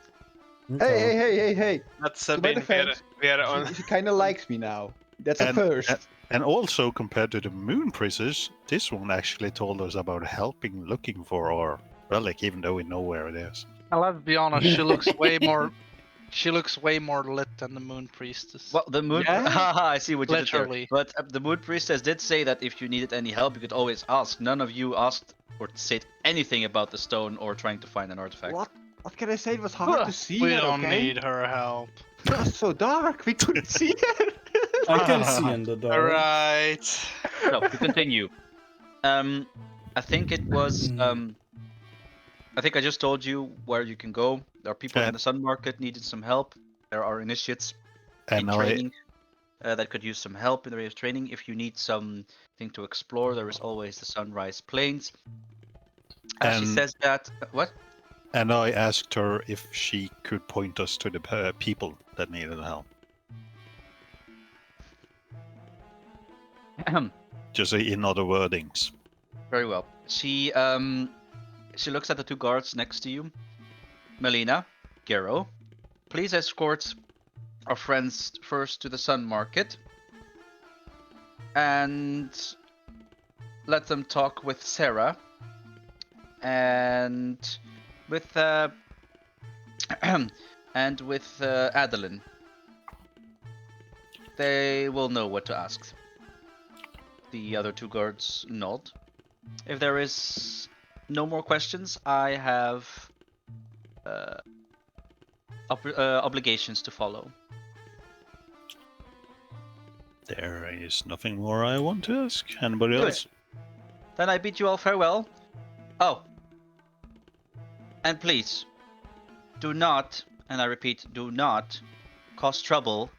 Speaker 4: Hey.
Speaker 6: That's
Speaker 4: To
Speaker 6: a
Speaker 4: my
Speaker 6: bit
Speaker 4: defense,
Speaker 6: we are on.
Speaker 4: She kind of likes me now. That's a
Speaker 3: And-
Speaker 4: first.
Speaker 3: And also, compared to the moon priestess, this one actually told us about helping looking for our relic, even though we know where it is.
Speaker 2: And let's be honest, she looks way more. She looks way more lit than the moon priestess.
Speaker 1: Well, the moon.
Speaker 4: Yeah.
Speaker 1: Haha, I see what you
Speaker 2: Literally.
Speaker 1: did there. But the moon priestess did say that if you needed any help, you could always ask. None of you asked or said anything about the stone or trying to find an artifact.
Speaker 4: What can I say? It was hard to see
Speaker 2: we
Speaker 4: her,
Speaker 2: don't
Speaker 4: okay?
Speaker 2: need her help.
Speaker 4: It was so dark, we couldn't see her.
Speaker 5: I can see in the dark.
Speaker 6: Alright.
Speaker 1: So to continue, I think it was. I think I just told you where you can go. There are people in the Sun Market needing some help. There are initiates in
Speaker 3: And I,
Speaker 1: training that could use some help in the way of training. If you need something to explore, there is always the Sunrise Plains. She
Speaker 3: And-
Speaker 1: says that. What?
Speaker 3: and I asked her if she could point us to the people that needed help. Just in other wordings.
Speaker 1: Very well. She looks at the two guards next to you. Melina, Gero, please escort our friends first to the Sun Market and let them talk with Sarah and with and with Adeline. They will know what to ask. The other two guards nod. If there is no more questions, I have obligations to follow.
Speaker 3: There is nothing more I want to ask. Anybody
Speaker 1: Good.
Speaker 3: else?
Speaker 1: Then I bid you all farewell. Oh. And please, do not, and I repeat, do not cause trouble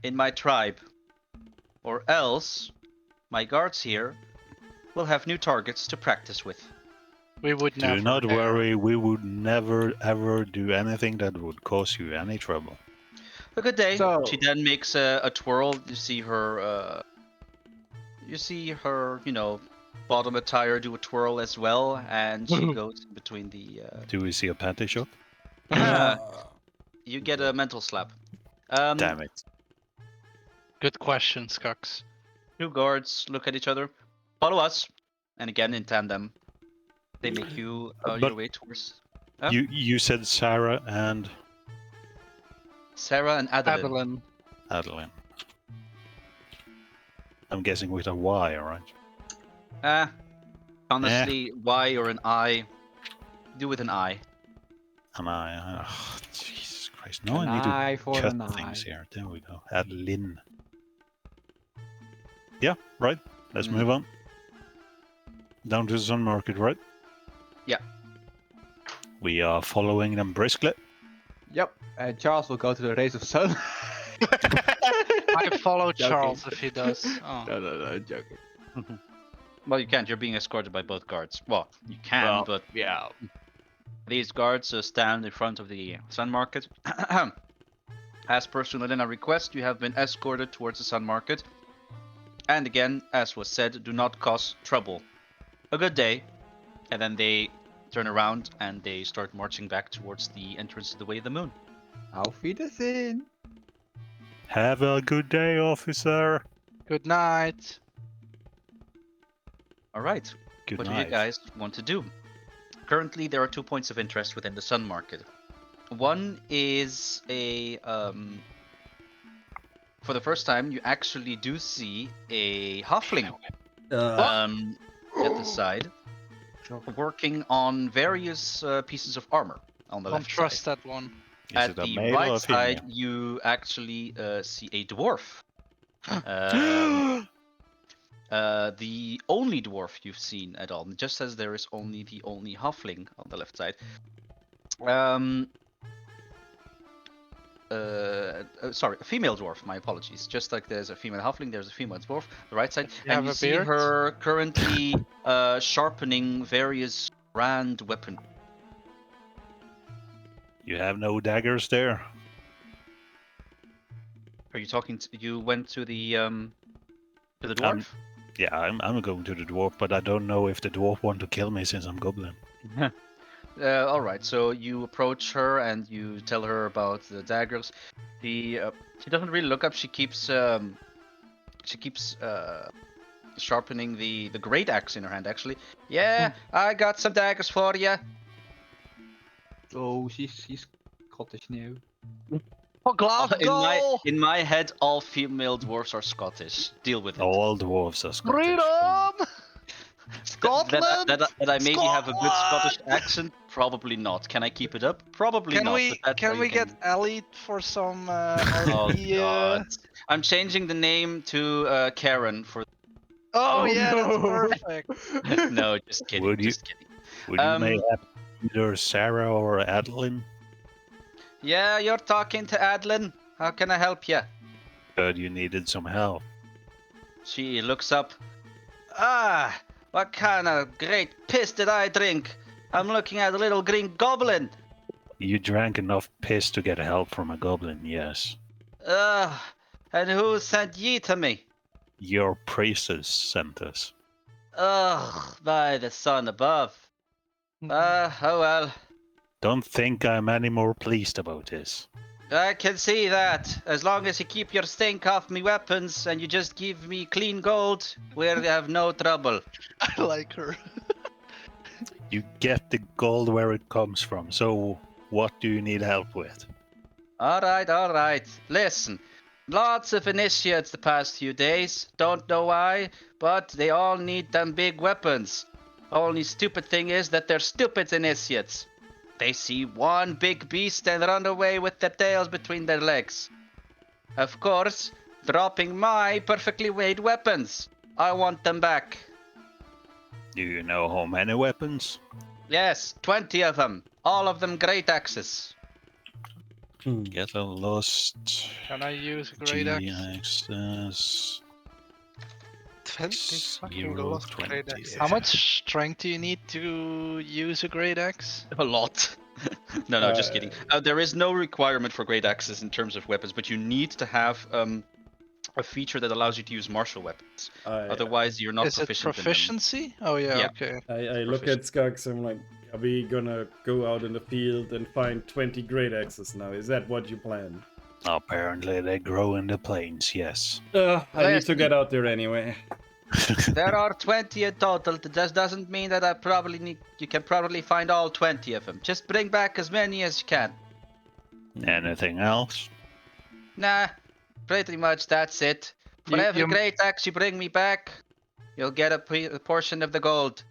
Speaker 1: in my tribe, or else my guards here will have new targets to practice with.
Speaker 2: We would never.
Speaker 3: Do not
Speaker 2: dare.
Speaker 3: worry, we would never ever do anything that would cause you any trouble.
Speaker 1: A good day.
Speaker 4: So-
Speaker 1: She then makes a twirl. You see her. Bottom attire do a twirl as well, and she goes between the.
Speaker 3: Do we see a panty shop?
Speaker 1: You get a mental slap.
Speaker 3: Damn it.
Speaker 2: Good question, Skux.
Speaker 1: Two guards look at each other. Follow us, and again in tandem, they make you your
Speaker 3: But-
Speaker 1: way towards. Huh?
Speaker 3: You said Sarah and
Speaker 1: Sarah and Adeline.
Speaker 2: Adeline.
Speaker 3: Adeline. I'm guessing with a Y, alright?
Speaker 1: Honestly, Y or an I. Do with an I.
Speaker 3: And I. Oh, Jesus Christ. No,
Speaker 4: An
Speaker 3: I need to
Speaker 4: eye for
Speaker 3: cut
Speaker 4: an eye.
Speaker 3: things here. There we go. Adeline. Yeah, right. Let's
Speaker 1: Mm.
Speaker 3: move on. Down to the Sun Market, right?
Speaker 1: Yeah.
Speaker 3: We are following them briskly.
Speaker 4: Yep. Charles will go to the rays of sun.
Speaker 2: I follow
Speaker 4: Joking.
Speaker 2: Charles if he does. Oh.
Speaker 4: No, joking.
Speaker 1: Well, you can't. You're being escorted by both guards. Well, you can,
Speaker 4: Well,
Speaker 1: but
Speaker 4: yeah.
Speaker 1: these guards stand in front of the Sun Market. As per Sunalina request, you have been escorted towards the Sun Market. And again, as was said, do not cause trouble. A good day. And then they turn around and they start marching back towards the entrance to the Way of the Moon.
Speaker 4: Auf Wiedersehen.
Speaker 3: Have a good day, officer.
Speaker 2: Good night.
Speaker 1: All right.
Speaker 3: Good
Speaker 1: What do
Speaker 3: night.
Speaker 1: you guys want to do? Currently, there are 2 points of interest within the Sun Market. One is a for the first time, you actually do see a halfling at the side, working on various pieces of armor on the
Speaker 2: Don't
Speaker 1: left
Speaker 2: trust
Speaker 1: side.
Speaker 2: that one.
Speaker 3: Is
Speaker 1: At
Speaker 3: it a
Speaker 1: the
Speaker 3: male or
Speaker 1: right
Speaker 3: a
Speaker 1: side,
Speaker 3: female?
Speaker 1: you actually see a dwarf. The only dwarf you've seen at all, just as there is only the only halfling on the left side. Sorry, a female dwarf. My apologies. Just like there's a female halfling, there's a female dwarf. The right side,
Speaker 2: You
Speaker 1: and
Speaker 2: have
Speaker 1: you
Speaker 2: a
Speaker 1: see
Speaker 2: beard?
Speaker 1: her currently sharpening various grand weapons.
Speaker 3: You have no daggers there?
Speaker 1: Are you talking? You went to the dwarf?
Speaker 3: Yeah, I'm going to the dwarf, but I don't know if the dwarf want to kill me since I'm goblin.
Speaker 1: All right. So you approach her and you tell her about the daggers. She doesn't really look up. She keeps sharpening the great axe in her hand. Actually, yeah, I got some daggers for you.
Speaker 4: Oh, she's Scottish now.
Speaker 2: Oh, Glasgow!
Speaker 1: In my head, all female dwarfs are Scottish. Deal with it.
Speaker 3: All dwarves are Scottish.
Speaker 2: Freedom! Scotland!
Speaker 1: That I maybe have a good Scottish
Speaker 2: Scotland!
Speaker 1: accent? Probably not. Can I keep it up? Probably
Speaker 2: Can
Speaker 1: not.
Speaker 2: we
Speaker 1: but that's how
Speaker 2: can
Speaker 1: you
Speaker 2: we get Ellie for some
Speaker 1: Oh
Speaker 2: RP,
Speaker 1: god. I'm changing the name to Karen for.
Speaker 2: Oh,
Speaker 4: Oh,
Speaker 2: yeah,
Speaker 4: no.
Speaker 2: that's perfect.
Speaker 1: No, just kidding.
Speaker 3: Would you-
Speaker 1: Just kidding.
Speaker 3: Would you
Speaker 1: Um,
Speaker 3: may have either Sarah or Adeline?
Speaker 1: Yeah, you're talking to Adeline. How can I help you?
Speaker 3: Heard you needed some help.
Speaker 1: She looks up. Ah, what kind of great piss did I drink? I'm looking at a little green goblin.
Speaker 3: You drank enough piss to get help from a goblin, yes.
Speaker 1: Ugh, and who sent ye to me?
Speaker 3: Your priestess sent us.
Speaker 1: Ugh, by the sun above. Oh well.
Speaker 3: Don't think I'm any more pleased about this.
Speaker 1: I can see that. As long as you keep your stink off me weapons and you just give me clean gold, we'll have no trouble.
Speaker 2: I like her.
Speaker 3: You get the gold where it comes from, so what do you need help with?
Speaker 1: Alright. Listen, lots of initiates the past few days. Don't know why, but they all need them big weapons. Only stupid thing is that they're stupid initiates. They see one big beast and run away with their tails between their legs. Of course, dropping my perfectly weighed weapons. I want them back.
Speaker 3: Do you know how many weapons?
Speaker 1: Yes, 20 of them. All of them great axes.
Speaker 3: Get a lost.
Speaker 2: Can I use a great axe?
Speaker 3: G-access.
Speaker 6: 20 fucking
Speaker 3: 0,
Speaker 6: lost
Speaker 3: 20.
Speaker 6: great axes.
Speaker 2: How much strength do you need to use a great axe?
Speaker 1: A lot. No, just kidding. There is no requirement for great axes in terms of weapons, but you need to have a feature that allows you to use martial weapons. Otherwise, you're not
Speaker 2: Is it
Speaker 1: proficient in them.
Speaker 2: proficiency? Oh yeah,
Speaker 1: Yeah.
Speaker 2: okay.
Speaker 5: I look at Skux and I'm like, are we gonna go out in the field and find 20 great axes now? Is that what you plan?
Speaker 3: Apparently, they grow in the plains, yes.
Speaker 5: I need to get out there anyway.
Speaker 1: There are 20 in total. That doesn't mean that you can probably find all 20 of them. Just bring back as many as you can.
Speaker 3: Anything else?
Speaker 1: Nah, pretty much that's it. For every great axe you bring me back, you'll get a portion of the gold.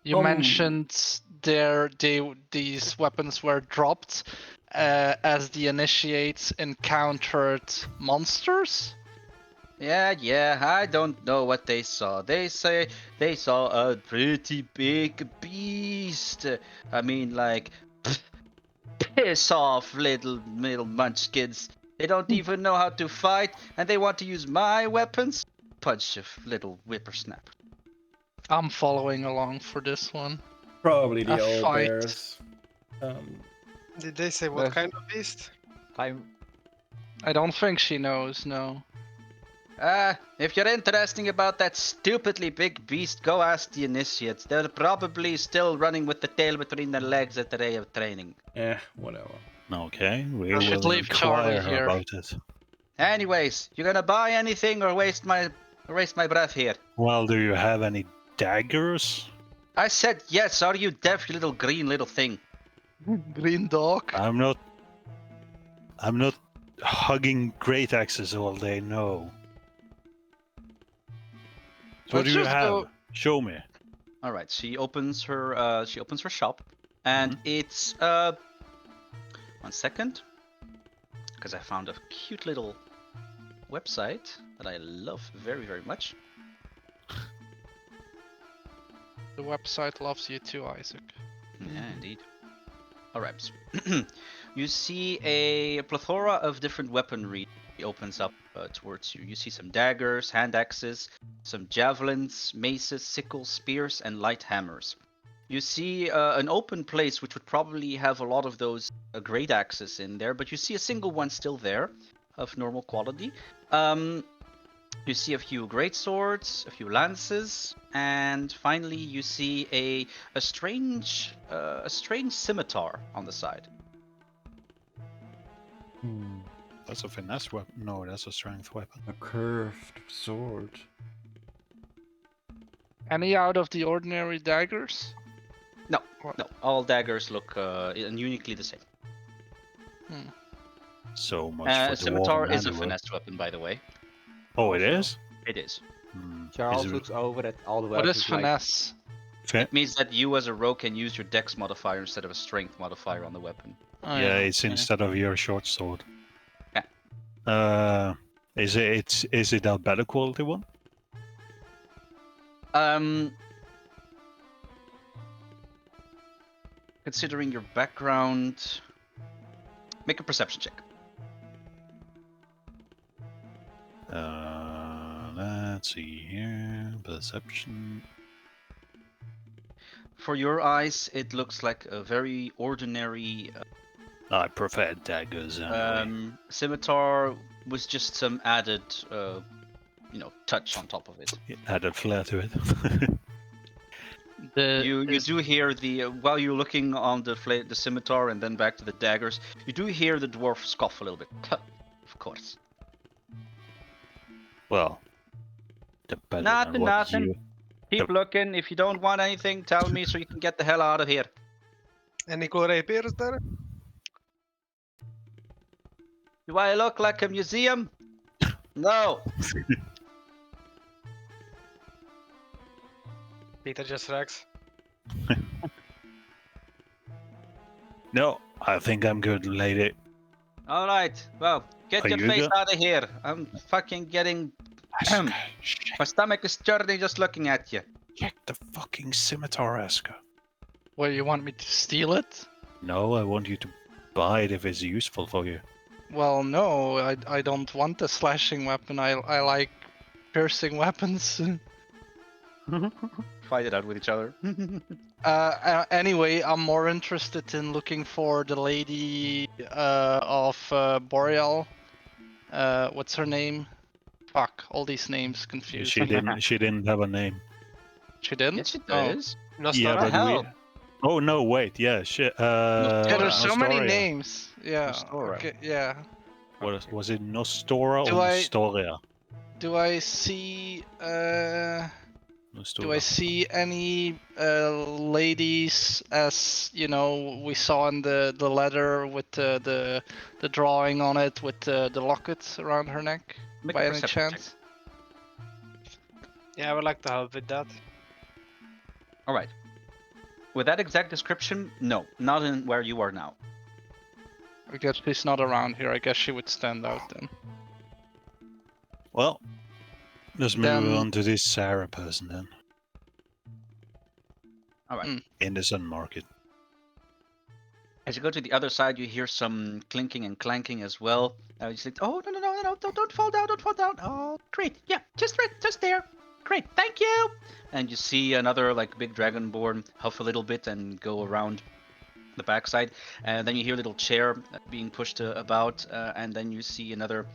Speaker 2: You mentioned these weapons were dropped as the initiates encountered monsters.
Speaker 1: Yeah, I don't know what they saw. They say they saw a pretty big beast. I mean, like, piss off, little munchkins. They don't even know how to fight, and they want to use my weapons? Bunch of little whippersnapper.
Speaker 2: I'm following along for this one.
Speaker 5: Probably the
Speaker 2: A
Speaker 5: old
Speaker 2: fight.
Speaker 5: bears.
Speaker 6: Did they say what kind of beast?
Speaker 2: I don't think she knows, no.
Speaker 1: If you're interested about that stupidly big beast, go ask the initiates. They're probably still running with the tail between their legs at the day of training.
Speaker 5: Whatever.
Speaker 3: Okay, we
Speaker 2: I should
Speaker 3: will
Speaker 2: leave Charlie
Speaker 3: inquire
Speaker 2: here.
Speaker 3: about it.
Speaker 1: Anyways, you gonna buy anything or waste my breath here?
Speaker 3: Well, do you have any daggers?
Speaker 1: I said yes. Are you deaf, you little green little thing?
Speaker 2: Green dog.
Speaker 3: I'm not hugging great axes all day, no. So what
Speaker 2: Let's
Speaker 3: do you
Speaker 2: just
Speaker 3: have?
Speaker 2: go-
Speaker 3: Show me.
Speaker 1: All right. She opens her shop, and it's 1 second, because I found a cute little website that I love very, very much.
Speaker 2: The website loves you too, Isaac.
Speaker 1: Yeah, indeed. Alright. You see a plethora of different weaponry opens up towards you. You see some daggers, hand axes, some javelins, maces, sickles, spears, and light hammers. You see an open place which would probably have a lot of those great axes in there, but you see a single one still there of normal quality. You see a few great swords, a few lances, and finally you see a strange scimitar on the side.
Speaker 3: That's a finesse weapon. No, that's a strength weapon.
Speaker 5: A curved sword.
Speaker 2: Any out of the ordinary daggers?
Speaker 1: No, all daggers look uniquely the same.
Speaker 3: So much for
Speaker 1: Scimitar
Speaker 3: dwarven
Speaker 1: is a
Speaker 3: handiwork.
Speaker 1: finesse weapon, by the way.
Speaker 3: Oh, it is?
Speaker 1: It is.
Speaker 4: Charles
Speaker 3: Is it-
Speaker 4: looks over at all the
Speaker 2: What
Speaker 4: weapons.
Speaker 2: is finesse?
Speaker 1: It means that you as a rogue can use your dex modifier instead of a strength modifier on the weapon.
Speaker 2: Oh,
Speaker 3: Yeah, it's instead of your short sword.
Speaker 1: Yeah.
Speaker 3: Is it a better quality one?
Speaker 1: Considering your background, make a perception check.
Speaker 3: Let's see here. Perception.
Speaker 1: For your eyes, it looks like a very ordinary
Speaker 3: I prefer daggers anyway.
Speaker 1: scimitar with just some added, touch on top of it.
Speaker 3: Added flair to it.
Speaker 1: You do hear the while you're looking on the scimitar and then back to the daggers, you do hear the dwarf scoff a little bit. Of course.
Speaker 3: Well, depending on what
Speaker 1: Nothing.
Speaker 3: you...
Speaker 1: Keep looking. If you don't want anything, tell me so you can get the hell out of here.
Speaker 6: Any cool rapiers there?
Speaker 1: Do I look like a museum? No.
Speaker 6: Peter just Rex.
Speaker 3: No, I think I'm good, lady.
Speaker 1: All right. Well, get
Speaker 3: Are
Speaker 1: your
Speaker 3: you
Speaker 1: face
Speaker 3: good?
Speaker 1: out of here. I'm fucking getting. My stomach is churning just looking at you.
Speaker 3: Check the fucking scimitar, Asker.
Speaker 2: Well, you want me to steal it?
Speaker 3: No, I want you to buy it if it's useful for you.
Speaker 2: Well, no, I don't want a slashing weapon. I like piercing weapons.
Speaker 1: Fight it out with each other.
Speaker 2: Anyway, I'm more interested in looking for the lady of Boreal. What's her name? Fuck, all these names confused.
Speaker 3: She didn't. She didn't have a name.
Speaker 2: She didn't?
Speaker 1: Yes, it
Speaker 2: Oh.
Speaker 1: does.
Speaker 6: Nostora?
Speaker 3: Yeah, but
Speaker 1: hell?
Speaker 3: Oh no! Wait. Yeah. Shit.
Speaker 2: Yeah, there's so many
Speaker 3: Nostoria.
Speaker 2: names. Yeah.
Speaker 1: Nostora.
Speaker 2: Okay. Yeah.
Speaker 3: What was it? Nostora
Speaker 2: Do
Speaker 3: or
Speaker 2: I-
Speaker 3: Nostoria?
Speaker 2: Do I see?
Speaker 3: Nostora.
Speaker 2: Do I see any ladies as we saw in the letter with the drawing on it with the locket around her neck
Speaker 1: Make
Speaker 2: by
Speaker 1: a
Speaker 2: any
Speaker 1: perception check.
Speaker 2: chance?
Speaker 6: Yeah, I would like to help with that.
Speaker 1: All right. With that exact description, no, not in where you are now.
Speaker 2: I guess she's not around here. I guess she would stand out then.
Speaker 3: Well, let's move
Speaker 2: Then-
Speaker 3: on to this Sarah person then.
Speaker 1: All right.
Speaker 3: In the Sun Market.
Speaker 1: As you go to the other side, you hear some clinking and clanking as well. You say, "Oh no! Don't fall down! Don't fall down! Oh, great! Yeah, just right, just there. Great, thank you." And you see another like big dragonborn huff a little bit and go around the backside, and then you hear a little chair being pushed about, and then you see another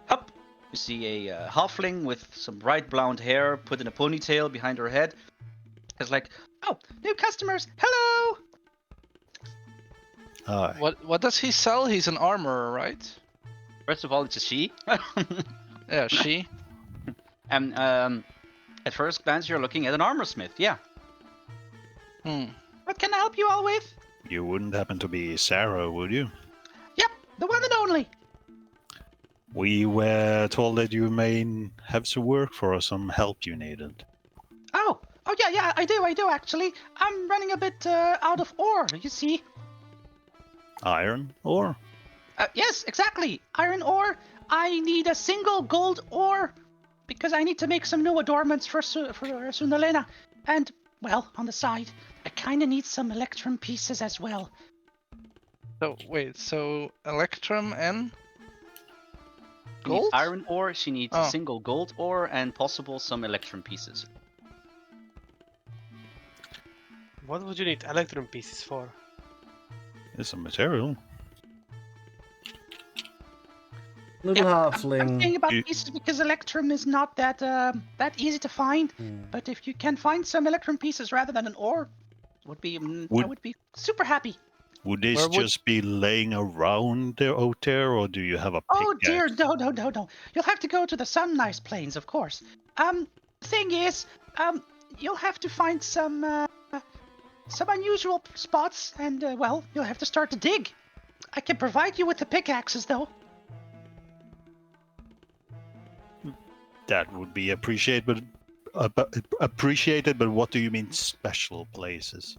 Speaker 1: hup. You see a halfling with some bright blonde hair put in a ponytail behind her head. It's like, "Oh, new customers! Hello!"
Speaker 3: Aye.
Speaker 2: What does he sell? He's an armorer, right?
Speaker 1: First of all, it's a she.
Speaker 2: Yeah, she.
Speaker 1: And at first glance, you're looking at an armor smith. Yeah. What can I help you all with?
Speaker 3: You wouldn't happen to be Sarah, would you?
Speaker 1: Yep, the one and only.
Speaker 3: We were told that you may have some work for us, some help you needed.
Speaker 1: Oh yeah, I do actually. I'm running a bit out of ore, you see.
Speaker 3: Iron ore?
Speaker 1: Yes, exactly. Iron ore. I need a single gold ore because I need to make some new adornments for Sunalena. And, well, on the side, I kind of need some electrum pieces as well.
Speaker 2: So wait, so Electrum and
Speaker 1: She needs
Speaker 2: gold?
Speaker 1: iron ore, she needs
Speaker 2: Oh.
Speaker 1: a single gold ore, and possible some electrum pieces.
Speaker 6: What would you need electrum pieces for?
Speaker 3: It's a material.
Speaker 5: Little
Speaker 1: I'm
Speaker 5: halfling.
Speaker 1: saying about
Speaker 3: You-
Speaker 1: pieces because electrum is not that easy to find. But if you can find some electrum pieces rather than an ore, would be I would be super happy.
Speaker 3: Would this
Speaker 2: Where would-
Speaker 3: just be laying around there out there, or do you have a pickaxe?
Speaker 1: Oh dear, no. You'll have to go to the Sunrise Plains, of course. Thing is, you'll have to find some unusual spots, and well, you'll have to start to dig. I can provide you with the pickaxes, though.
Speaker 3: That would be appreciated, but what do you mean special places?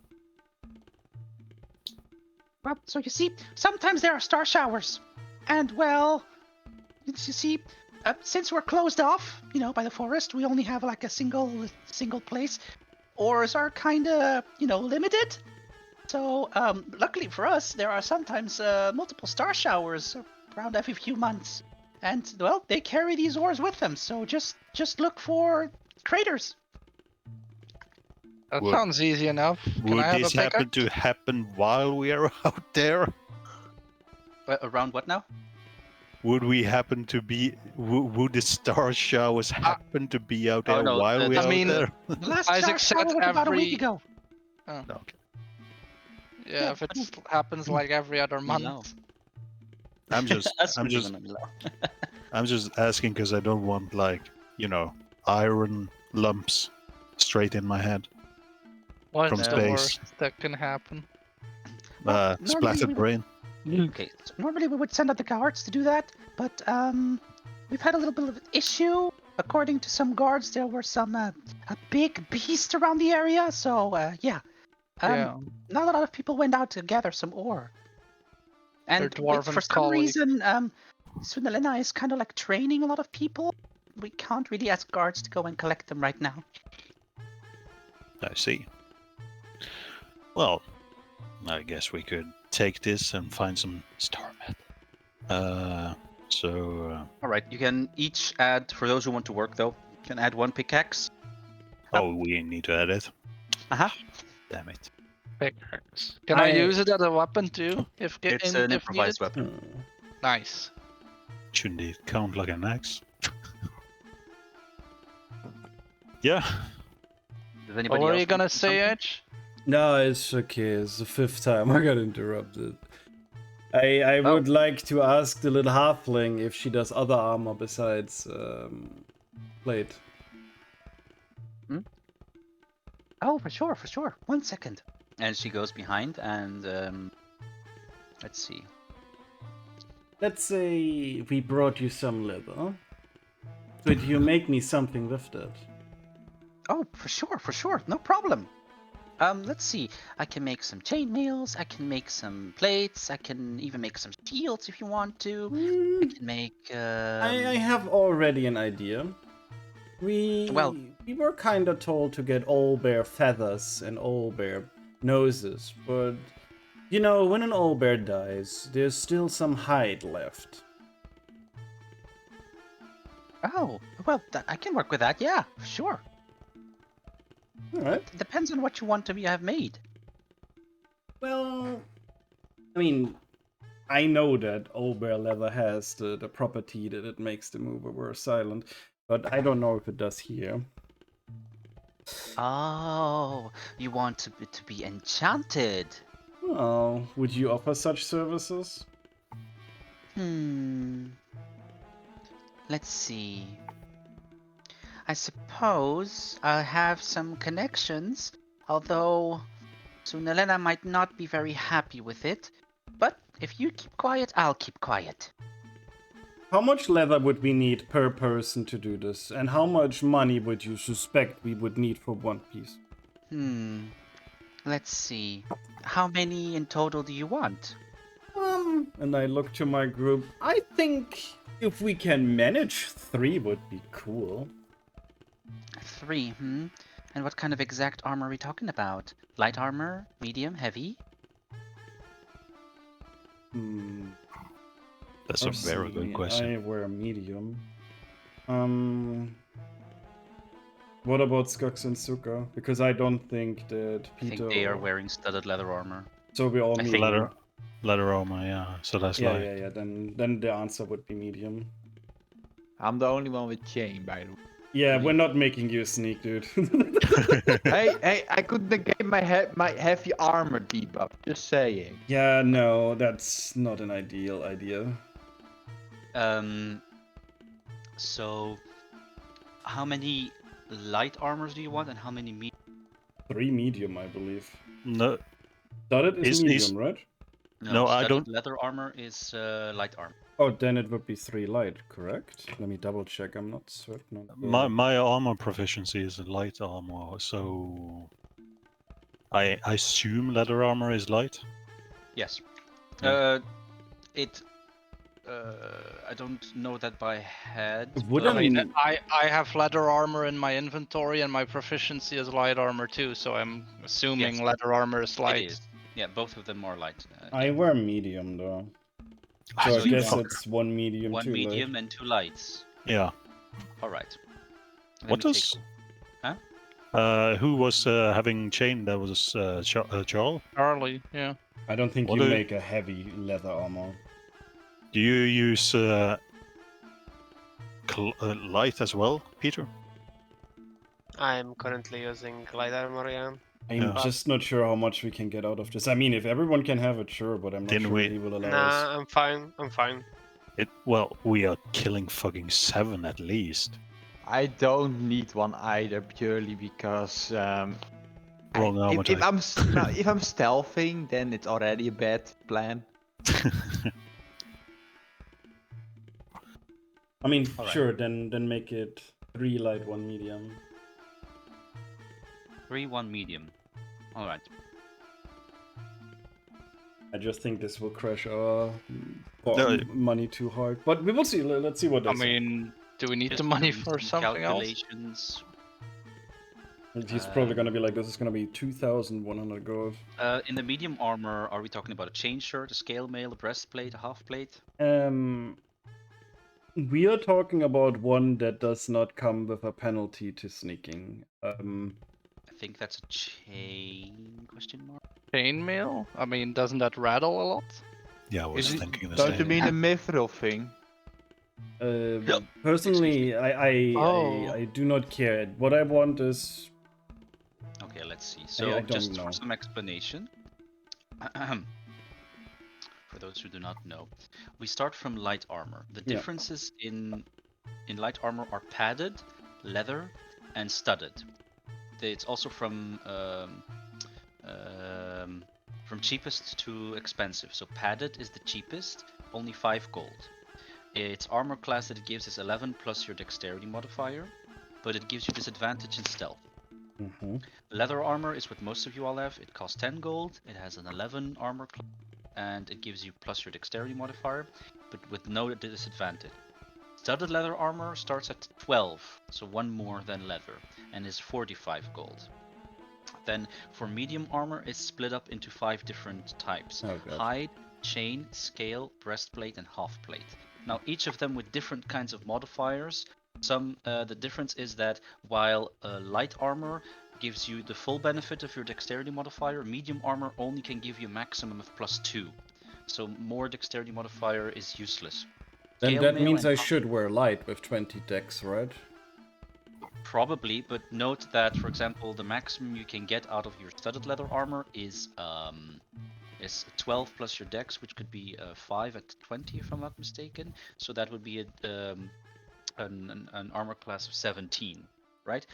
Speaker 1: Well, so you see, sometimes there are star showers, and well, you see, since we're closed off, by the forest, we only have like a single place. Ores are kind of, limited. So, luckily for us, there are sometimes multiple star showers around every few months, and well, they carry these ores with them. So just look for craters.
Speaker 2: That
Speaker 3: Would-
Speaker 2: sounds easy enough. Can
Speaker 3: Would
Speaker 2: I have
Speaker 3: this
Speaker 2: a
Speaker 3: happen
Speaker 2: pickaxe?
Speaker 3: to happen while we are out there?
Speaker 1: Around what now?
Speaker 3: Would we happen to be? Would the star showers happen to be out
Speaker 1: Oh,
Speaker 3: there
Speaker 1: no,
Speaker 3: while we
Speaker 2: I
Speaker 3: are
Speaker 2: mean,
Speaker 3: out there?
Speaker 1: The last
Speaker 2: Isaac
Speaker 1: star shower
Speaker 2: said
Speaker 1: was about a week
Speaker 2: every-
Speaker 1: ago.
Speaker 3: Okay.
Speaker 2: Yeah,
Speaker 1: Yeah,
Speaker 2: if it happens like every other month.
Speaker 1: No.
Speaker 3: I'm just,
Speaker 1: That's
Speaker 3: I'm just, I'm just asking because I don't want iron lumps straight in my head.
Speaker 2: What's
Speaker 3: From
Speaker 2: the
Speaker 3: space.
Speaker 2: worst that can happen?
Speaker 1: Well, normally
Speaker 3: Splattered
Speaker 1: we-
Speaker 3: brain.
Speaker 1: Okay, so normally we would send out the guards to do that, but we've had a little bit of an issue. According to some guards, there were some a big beast around the area, so yeah.
Speaker 2: Yeah.
Speaker 1: Not a lot of people went out to gather some ore. And
Speaker 2: Their dwarven
Speaker 1: for some
Speaker 2: colleague.
Speaker 1: reason, Sunalena is kind of like training a lot of people. We can't really ask guards to go and collect them right now.
Speaker 3: I see. Well, I guess we could take this and find some star metal.
Speaker 1: All right, you can each add, for those who want to work though, you can add 1 pickaxe.
Speaker 3: Oh, we need to add it.
Speaker 1: Uh-huh.
Speaker 3: Damn it.
Speaker 2: Pickaxe. Can I use it as a weapon too?
Speaker 1: It's an
Speaker 2: if
Speaker 1: improvised
Speaker 2: needed?
Speaker 1: weapon.
Speaker 2: Nice.
Speaker 3: Shouldn't it count like an axe? Yeah.
Speaker 1: Does anybody
Speaker 2: What were
Speaker 1: else
Speaker 2: you
Speaker 1: want
Speaker 2: gonna
Speaker 1: to do
Speaker 2: say,
Speaker 1: something?
Speaker 2: Edge?
Speaker 5: No, it's okay. It's the 5th time I got interrupted. I would like to ask the little halfling if she does other armor besides plate.
Speaker 1: Oh, for sure, for sure. 1 second. And she goes behind and let's see.
Speaker 5: Let's say we brought you some leather. Could you make me something with that?
Speaker 1: Oh, for sure, no problem. Let's see. I can make some chainmails. I can make some plates. I can even make some shields if you want to. I can make.
Speaker 5: I have already an idea. We were kinda told to get owlbear feathers and owlbear noses, but you know, when an owlbear dies, there's still some hide left.
Speaker 1: Oh, well, I can work with that. Yeah, for sure.
Speaker 5: Alright.
Speaker 1: It depends on what you want to have made.
Speaker 5: Well, I mean, I know that owlbear leather has the property that it makes the mover silent, but I don't know if it does here.
Speaker 1: Oh, you want to be enchanted?
Speaker 5: Oh, would you offer such services?
Speaker 1: Let's see. I suppose I'll have some connections, although Sunalena might not be very happy with it. But if you keep quiet, I'll keep quiet.
Speaker 5: How much leather would we need per person to do this? And how much money would you suspect we would need for 1 piece?
Speaker 1: Let's see. How many in total do you want?
Speaker 5: And I look to my group. I think if we can manage 3 would be cool.
Speaker 1: 3, And what kind of exact armor are we talking about? Light armor, medium, heavy?
Speaker 3: That's a very good question.
Speaker 5: I wear medium. What about Skux and Suka? Because I don't think that Peter.
Speaker 1: I think they are wearing studded leather armor.
Speaker 5: So we all medium.
Speaker 3: Leather armor, yeah. So that's light.
Speaker 5: Yeah. Then the answer would be medium.
Speaker 4: I'm the only one with chain, by the way.
Speaker 5: Yeah, we're not making you a sneak, dude.
Speaker 4: hey, I could negate my heavy armor debuff. Just saying.
Speaker 5: Yeah, no, that's not an ideal idea.
Speaker 1: So, how many light armors do you want, and how many medium?
Speaker 5: 3 medium, I believe.
Speaker 3: No,
Speaker 5: Studded is medium,
Speaker 3: is-
Speaker 5: right?
Speaker 3: No, I
Speaker 1: studded
Speaker 3: don't-
Speaker 1: Leather armor is light armor.
Speaker 5: Oh, then it would be 3 light, correct? Let me double check. I'm not certain.
Speaker 3: my armor proficiency is light armor, so I assume leather armor is light.
Speaker 1: Yes.
Speaker 3: Yeah.
Speaker 1: I don't know that by head.
Speaker 5: Would
Speaker 1: but-
Speaker 2: I mean, I have leather armor in my inventory, and my proficiency is light armor too. So I'm assuming
Speaker 1: Yes.
Speaker 2: leather armor is light.
Speaker 1: It is. Yeah, both of them are light.
Speaker 5: I wear medium, though.
Speaker 1: Ah,
Speaker 5: So I
Speaker 1: so you
Speaker 5: guess
Speaker 1: want
Speaker 5: it's 1 medium,
Speaker 1: 1
Speaker 5: 2
Speaker 1: medium
Speaker 5: light.
Speaker 1: and 2 lights.
Speaker 3: Yeah.
Speaker 1: All right.
Speaker 3: What does? Who was having chain? That was Charles.
Speaker 2: Charlie, yeah.
Speaker 5: I don't think
Speaker 3: What
Speaker 5: you
Speaker 3: do-
Speaker 5: make a heavy leather armor.
Speaker 3: Do you use light as well, Peter?
Speaker 6: I'm currently using light armor, yeah.
Speaker 5: I'm
Speaker 3: Yeah.
Speaker 5: just not sure how much we can get out of this. I mean, if everyone can have it, sure, but I'm not
Speaker 3: Then
Speaker 5: sure
Speaker 3: we-
Speaker 5: he will allow us.
Speaker 6: Nah, I'm fine. I'm fine.
Speaker 3: Well, we are killing fucking 7 at least.
Speaker 4: I don't need one either, purely because
Speaker 3: Wrong armor
Speaker 4: if
Speaker 3: type.
Speaker 4: if I'm stealthing, then it's already a bad plan.
Speaker 5: I mean,
Speaker 1: All right.
Speaker 5: sure, then make it 3 light, 1 medium.
Speaker 1: 3, 1 medium. All right.
Speaker 5: I just think this will crash our
Speaker 3: No,
Speaker 5: money too hard. But we will see. Let's see what
Speaker 2: I
Speaker 5: they say.
Speaker 2: mean, do we need
Speaker 1: Just
Speaker 2: the money
Speaker 1: doing
Speaker 2: for
Speaker 1: some
Speaker 2: something else?
Speaker 1: calculations.
Speaker 5: He's probably gonna be like, this is gonna be 2,100 gold.
Speaker 1: In the medium armor, are we talking about a chain shirt, a scale mail, a breastplate, a half plate?
Speaker 5: We are talking about one that does not come with a penalty to sneaking.
Speaker 1: I think that's a chain question mark.
Speaker 2: Chainmail? I mean, doesn't that rattle a lot?
Speaker 3: Yeah, I was
Speaker 4: Is it-
Speaker 3: thinking the
Speaker 4: Don't you
Speaker 3: same.
Speaker 4: mean the mithril thing?
Speaker 5: Personally,
Speaker 2: Oh.
Speaker 5: I do not care. What I want is
Speaker 1: Okay, let's see. So
Speaker 5: don't
Speaker 1: just
Speaker 5: know.
Speaker 1: for some explanation, for those who do not know, we start from light armor. The
Speaker 5: Yeah.
Speaker 1: differences in light armor are padded, leather, and studded. It's also from cheapest to expensive. So padded is the cheapest, only 5 gold. Its armor class that it gives is 11 plus your dexterity modifier, but it gives you disadvantage in stealth.
Speaker 5: Mm-hmm.
Speaker 1: Leather armor is what most of you all have. It costs 10 gold. It has an 11 armor class, and it gives you plus your dexterity modifier, but with no disadvantage. Studded leather armor starts at 12, so 1 more than leather, and is 45 gold. Then for medium armor, it's split up into 5 different types:
Speaker 5: Oh, God.
Speaker 1: hide, chain, scale, breastplate, and half plate. Now each of them with different kinds of modifiers. The difference is that while light armor gives you the full benefit of your dexterity modifier, medium armor only can give you a maximum of +2. So more dexterity modifier is useless.
Speaker 5: Then
Speaker 1: Scale
Speaker 5: that
Speaker 1: mail
Speaker 5: means
Speaker 1: and
Speaker 5: I should wear light with 20 dex, right?
Speaker 1: Probably, but note that, for example, the maximum you can get out of your studded leather armor is 12 plus your dex, which could be 5 at 20 if I'm not mistaken. So that would be an armor class of 17, right?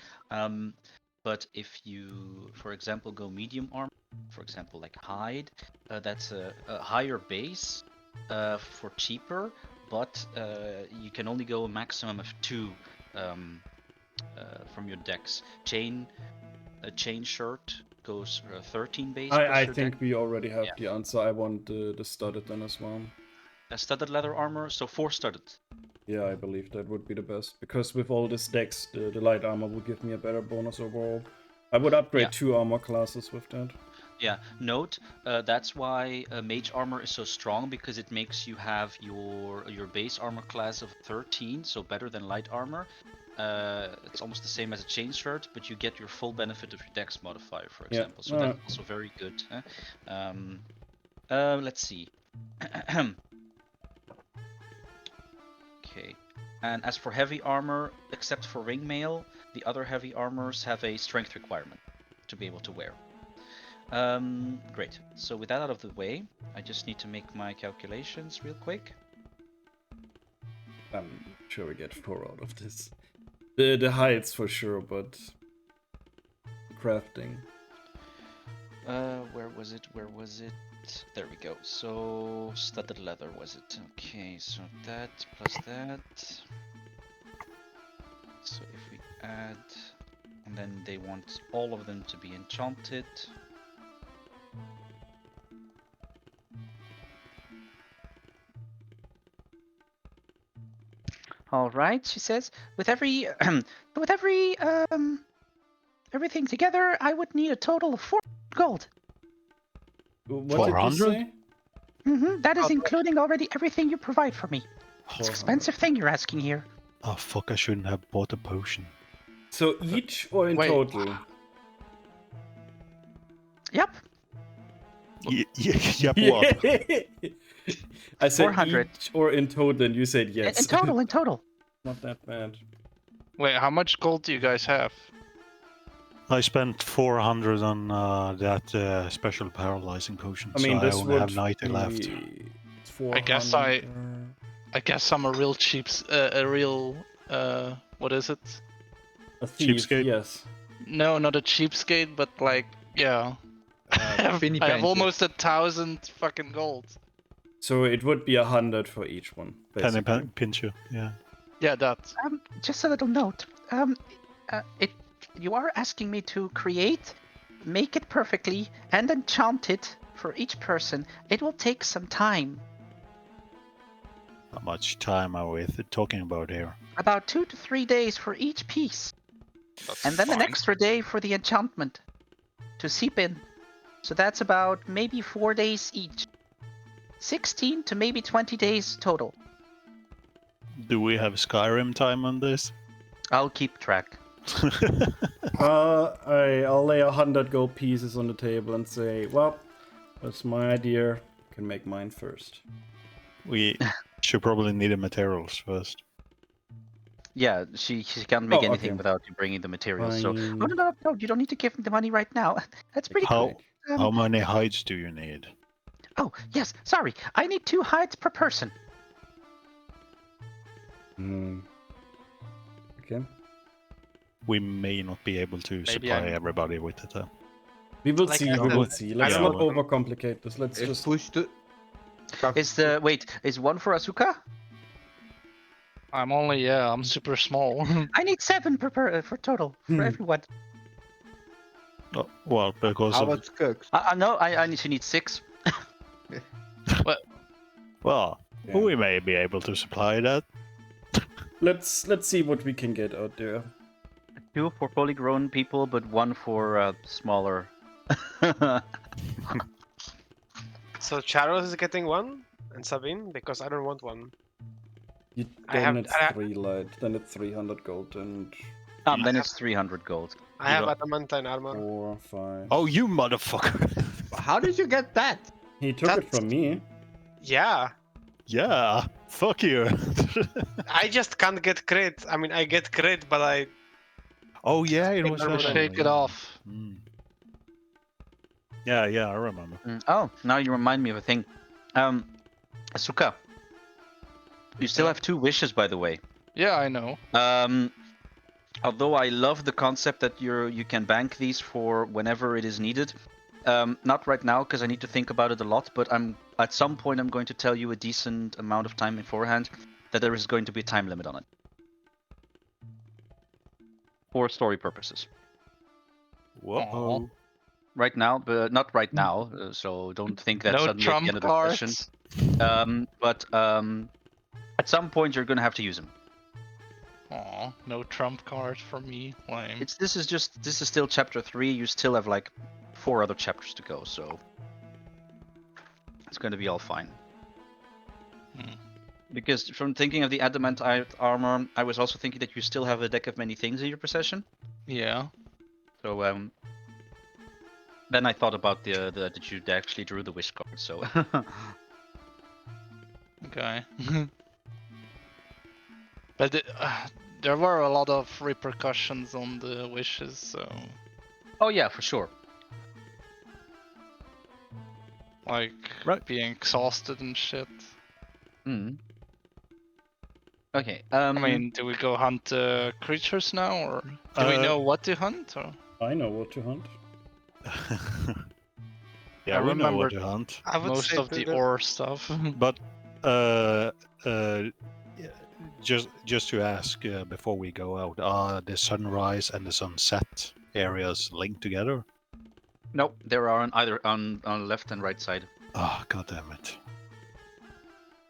Speaker 1: But if you, for example, go medium armor, for example, like hide, that's a higher base for cheaper, but you can only go a maximum of 2 from your dex. A chain shirt goes 13 base. plus
Speaker 5: I
Speaker 1: your
Speaker 5: think
Speaker 1: dex.
Speaker 5: we already have
Speaker 1: Yeah.
Speaker 5: the answer. I want the studded then as well.
Speaker 1: Studded leather armor, so 4 studded.
Speaker 5: Yeah, I believe that would be the best. Because with all this dex, the light armor would give me a better bonus overall. I would upgrade
Speaker 1: Yeah.
Speaker 5: 2 armor classes with that.
Speaker 1: Yeah, note that's why mage armor is so strong, because it makes you have your base armor class of 13, so better than light armor. It's almost the same as a chain shirt, but you get your full benefit of your dex modifier, for
Speaker 5: Yeah,
Speaker 1: example. So that's also very good. Let's see. Okay. And as for heavy armor, except for ring mail, the other heavy armors have a strength requirement to be able to wear. Great. So with that out of the way, I just need to make my calculations real quick.
Speaker 5: I'm sure we get 4 out of this. The heights for sure, but crafting.
Speaker 1: Where was it? There we go. So studded leather was it? Okay, so that plus that. So if we add, and then they want all of them to be enchanted. All right, she says. With every everything together, I would need a total of 4 gold.
Speaker 5: What did you
Speaker 3: 400?
Speaker 5: say?
Speaker 1: That is
Speaker 6: Okay.
Speaker 1: including already everything you provide for me. It's an
Speaker 5: 400.
Speaker 1: expensive thing you're asking here.
Speaker 3: Oh fuck! I shouldn't have bought a potion.
Speaker 5: So each or in
Speaker 2: Wait.
Speaker 5: total?
Speaker 1: Yep,
Speaker 3: Yep. What?
Speaker 5: I said
Speaker 1: 400.
Speaker 5: each or in total, and you said yes.
Speaker 1: in total.
Speaker 5: Not that bad.
Speaker 2: Wait, how much gold do you guys have?
Speaker 3: I spent 400 on that special paralyzing potion,
Speaker 5: I mean,
Speaker 3: so I
Speaker 5: this
Speaker 3: only
Speaker 5: would
Speaker 3: have 90
Speaker 5: be
Speaker 3: left.
Speaker 5: 400.
Speaker 2: I guess I'm a real what is it?
Speaker 5: A thief,
Speaker 3: Cheapskate.
Speaker 5: yes.
Speaker 2: No, not a cheapskate, but like, yeah. I have
Speaker 4: Finny pincher.
Speaker 2: almost 1,000 fucking gold.
Speaker 5: So it would be 100 for each one,
Speaker 3: Penny
Speaker 5: basically.
Speaker 3: pincher, yeah.
Speaker 2: Yeah, that.
Speaker 1: Just a little note. You are asking me to make it perfectly, and enchant it for each person. It will take some time.
Speaker 3: How much time are we talking about here?
Speaker 1: About 2 to 3 days for each piece.
Speaker 2: That's
Speaker 1: And then an
Speaker 2: fine.
Speaker 1: extra day for the enchantment to seep in. So that's about maybe 4 days each. 16 to maybe 20 days total.
Speaker 3: Do we have Skyrim time on this?
Speaker 1: I'll keep track.
Speaker 5: I'll lay 100 gold pieces on the table and say, well, that's my idea. You can make mine first.
Speaker 3: We should probably need the materials first.
Speaker 1: Yeah, she can't make
Speaker 5: Oh,
Speaker 1: anything
Speaker 5: okay.
Speaker 1: without you bringing the materials. So,
Speaker 5: Fine.
Speaker 1: no, you don't need to give him the money right now. That's pretty cool.
Speaker 3: How many hides do you need?
Speaker 1: Oh, yes, sorry. I need 2 hides per person.
Speaker 5: Okay.
Speaker 3: We may not be able to supply everybody with it.
Speaker 5: We will
Speaker 6: Like
Speaker 5: see.
Speaker 6: I
Speaker 5: We will
Speaker 6: said,
Speaker 5: see.
Speaker 6: I
Speaker 5: Let's
Speaker 6: don't
Speaker 5: not
Speaker 6: know.
Speaker 5: overcomplicate this. Let's
Speaker 4: If
Speaker 5: just.
Speaker 4: push to.
Speaker 1: Is 1 for Asuka?
Speaker 2: I'm super small.
Speaker 1: I need 7 for total for everyone.
Speaker 3: Oh, well, because
Speaker 4: How
Speaker 3: of
Speaker 4: about cooks?
Speaker 1: No, she needs 6.
Speaker 3: well,
Speaker 5: Yeah.
Speaker 3: we may be able to supply that.
Speaker 5: Let's see what we can get out there.
Speaker 1: 2 for fully grown people, but 1 for smaller.
Speaker 6: So Charles is getting 1, and Sabine, because I don't want 1.
Speaker 5: Then it's 3 light. Then it's 300 gold and
Speaker 1: Then it's 300 gold.
Speaker 6: I have adamantine armor.
Speaker 5: 4, 5.
Speaker 3: Oh, you motherfucker!
Speaker 4: How did you get that?
Speaker 5: He took it from me.
Speaker 6: Yeah.
Speaker 3: Yeah, fuck you.
Speaker 6: I just can't get crit. I mean, I get crit, but I...
Speaker 3: Oh yeah, it was
Speaker 6: Never
Speaker 3: that.
Speaker 2: Shake it off.
Speaker 3: Mm. Yeah, I remember.
Speaker 1: Oh, now you remind me of a thing. Asuka, you still have 2 wishes, by the way.
Speaker 2: Yeah, I know.
Speaker 1: Although I love the concept that you can bank these for whenever it is needed. Not right now because I need to think about it a lot. But at some point I'm going to tell you a decent amount of time beforehand that there is going to be a time limit on it for story purposes.
Speaker 3: Whoa.
Speaker 1: Right now, but not right now. So don't think that
Speaker 2: No
Speaker 1: suddenly at the end
Speaker 2: trump
Speaker 1: of the session.
Speaker 2: cards.
Speaker 1: At some point you're going to have to use them.
Speaker 2: Aw, no trump cards for me. Lame.
Speaker 1: This is still chapter 3. You still have like 4 other chapters to go, so it's going to be all fine. Because from thinking of the adamantine armor, I was also thinking that you still have a deck of many things in your possession.
Speaker 2: Yeah.
Speaker 1: So then I thought about that you actually drew the wish card. So
Speaker 2: Okay. But there were a lot of repercussions on the wishes, so
Speaker 1: oh yeah, for sure.
Speaker 2: like
Speaker 3: Right.
Speaker 2: being exhausted and shit.
Speaker 1: Okay.
Speaker 2: I mean, do we go hunt creatures now, or do we know what to hunt? Or?
Speaker 5: I know what to hunt.
Speaker 3: Yeah,
Speaker 2: I
Speaker 3: we know what
Speaker 2: remembered
Speaker 3: to hunt.
Speaker 6: I would
Speaker 2: Most
Speaker 6: say
Speaker 2: of
Speaker 6: to
Speaker 2: the ore stuff.
Speaker 3: But yeah, just to ask before we go out, are the sunrise and the sunset areas linked together?
Speaker 1: Nope, there are either on left and right side.
Speaker 3: Oh, god damn it.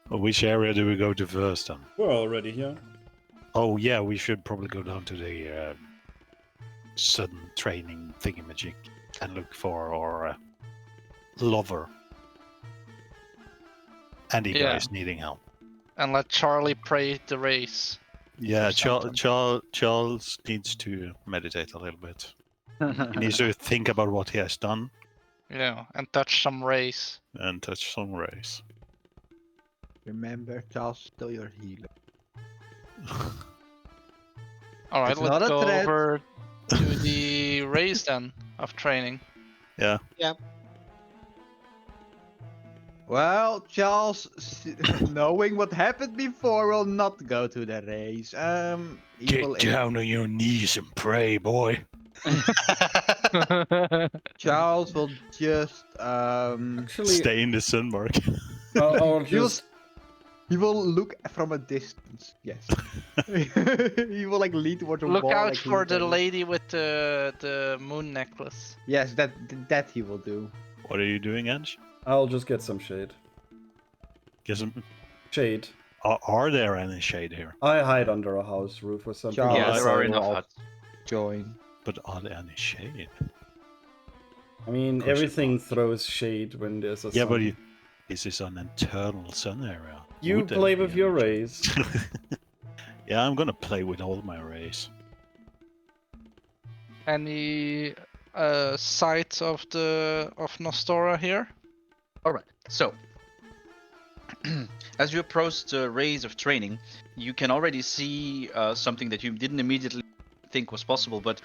Speaker 3: Well, which area do we go to first then?
Speaker 5: We're already here.
Speaker 3: Oh yeah, we should probably go down to the sudden training thingamajig and look for our lover. And the
Speaker 2: Yeah.
Speaker 3: guys needing help.
Speaker 2: And let Charlie pray the race.
Speaker 3: Yeah,
Speaker 2: Or something.
Speaker 3: Charles needs to meditate a little bit. He needs to think about what he has done
Speaker 2: Yeah, and touch some race.
Speaker 3: and touch some rays.
Speaker 4: Remember, Charles, still your healer.
Speaker 2: Alright,
Speaker 4: It's not
Speaker 2: let's
Speaker 4: a
Speaker 2: go
Speaker 4: threat.
Speaker 2: over to the race then of training.
Speaker 3: Yeah.
Speaker 4: Well, Charles, knowing what happened before, will not go to the race. Evil
Speaker 3: Get down on your knees and pray, boy.
Speaker 4: Charles will just
Speaker 5: Actually,
Speaker 3: Stay in the sunmark.
Speaker 5: I'll
Speaker 4: he will,
Speaker 5: just.
Speaker 4: he will look from a distance. Yes. He will like lead towards a
Speaker 2: Look
Speaker 4: wall.
Speaker 2: out
Speaker 4: like
Speaker 2: for the
Speaker 4: Lieutenant.
Speaker 2: lady with the moon necklace.
Speaker 4: Yes, that he will do.
Speaker 3: What are you doing, Ange?
Speaker 5: I'll just get some shade.
Speaker 3: Get some...
Speaker 5: Shade.
Speaker 3: Are there any shade here?
Speaker 5: I hide under a house roof or something.
Speaker 4: Charles,
Speaker 1: Yeah,
Speaker 4: Oh,
Speaker 1: there are
Speaker 4: so
Speaker 1: enough
Speaker 4: I'll-
Speaker 1: huts.
Speaker 4: join.
Speaker 3: But are there any shade?
Speaker 5: I mean,
Speaker 3: Question
Speaker 5: everything
Speaker 3: mark.
Speaker 5: throws shade when there's a
Speaker 3: Yeah,
Speaker 5: sun.
Speaker 3: but is this an internal sun area?
Speaker 5: You
Speaker 3: Would there
Speaker 5: play
Speaker 3: be
Speaker 5: with your
Speaker 3: any
Speaker 5: rays.
Speaker 3: shade? Yeah, I'm gonna play with all my rays.
Speaker 2: Any sight of Nostora here?
Speaker 1: All right. So, as you approach the rays of training, you can already see something that you didn't immediately think was possible. But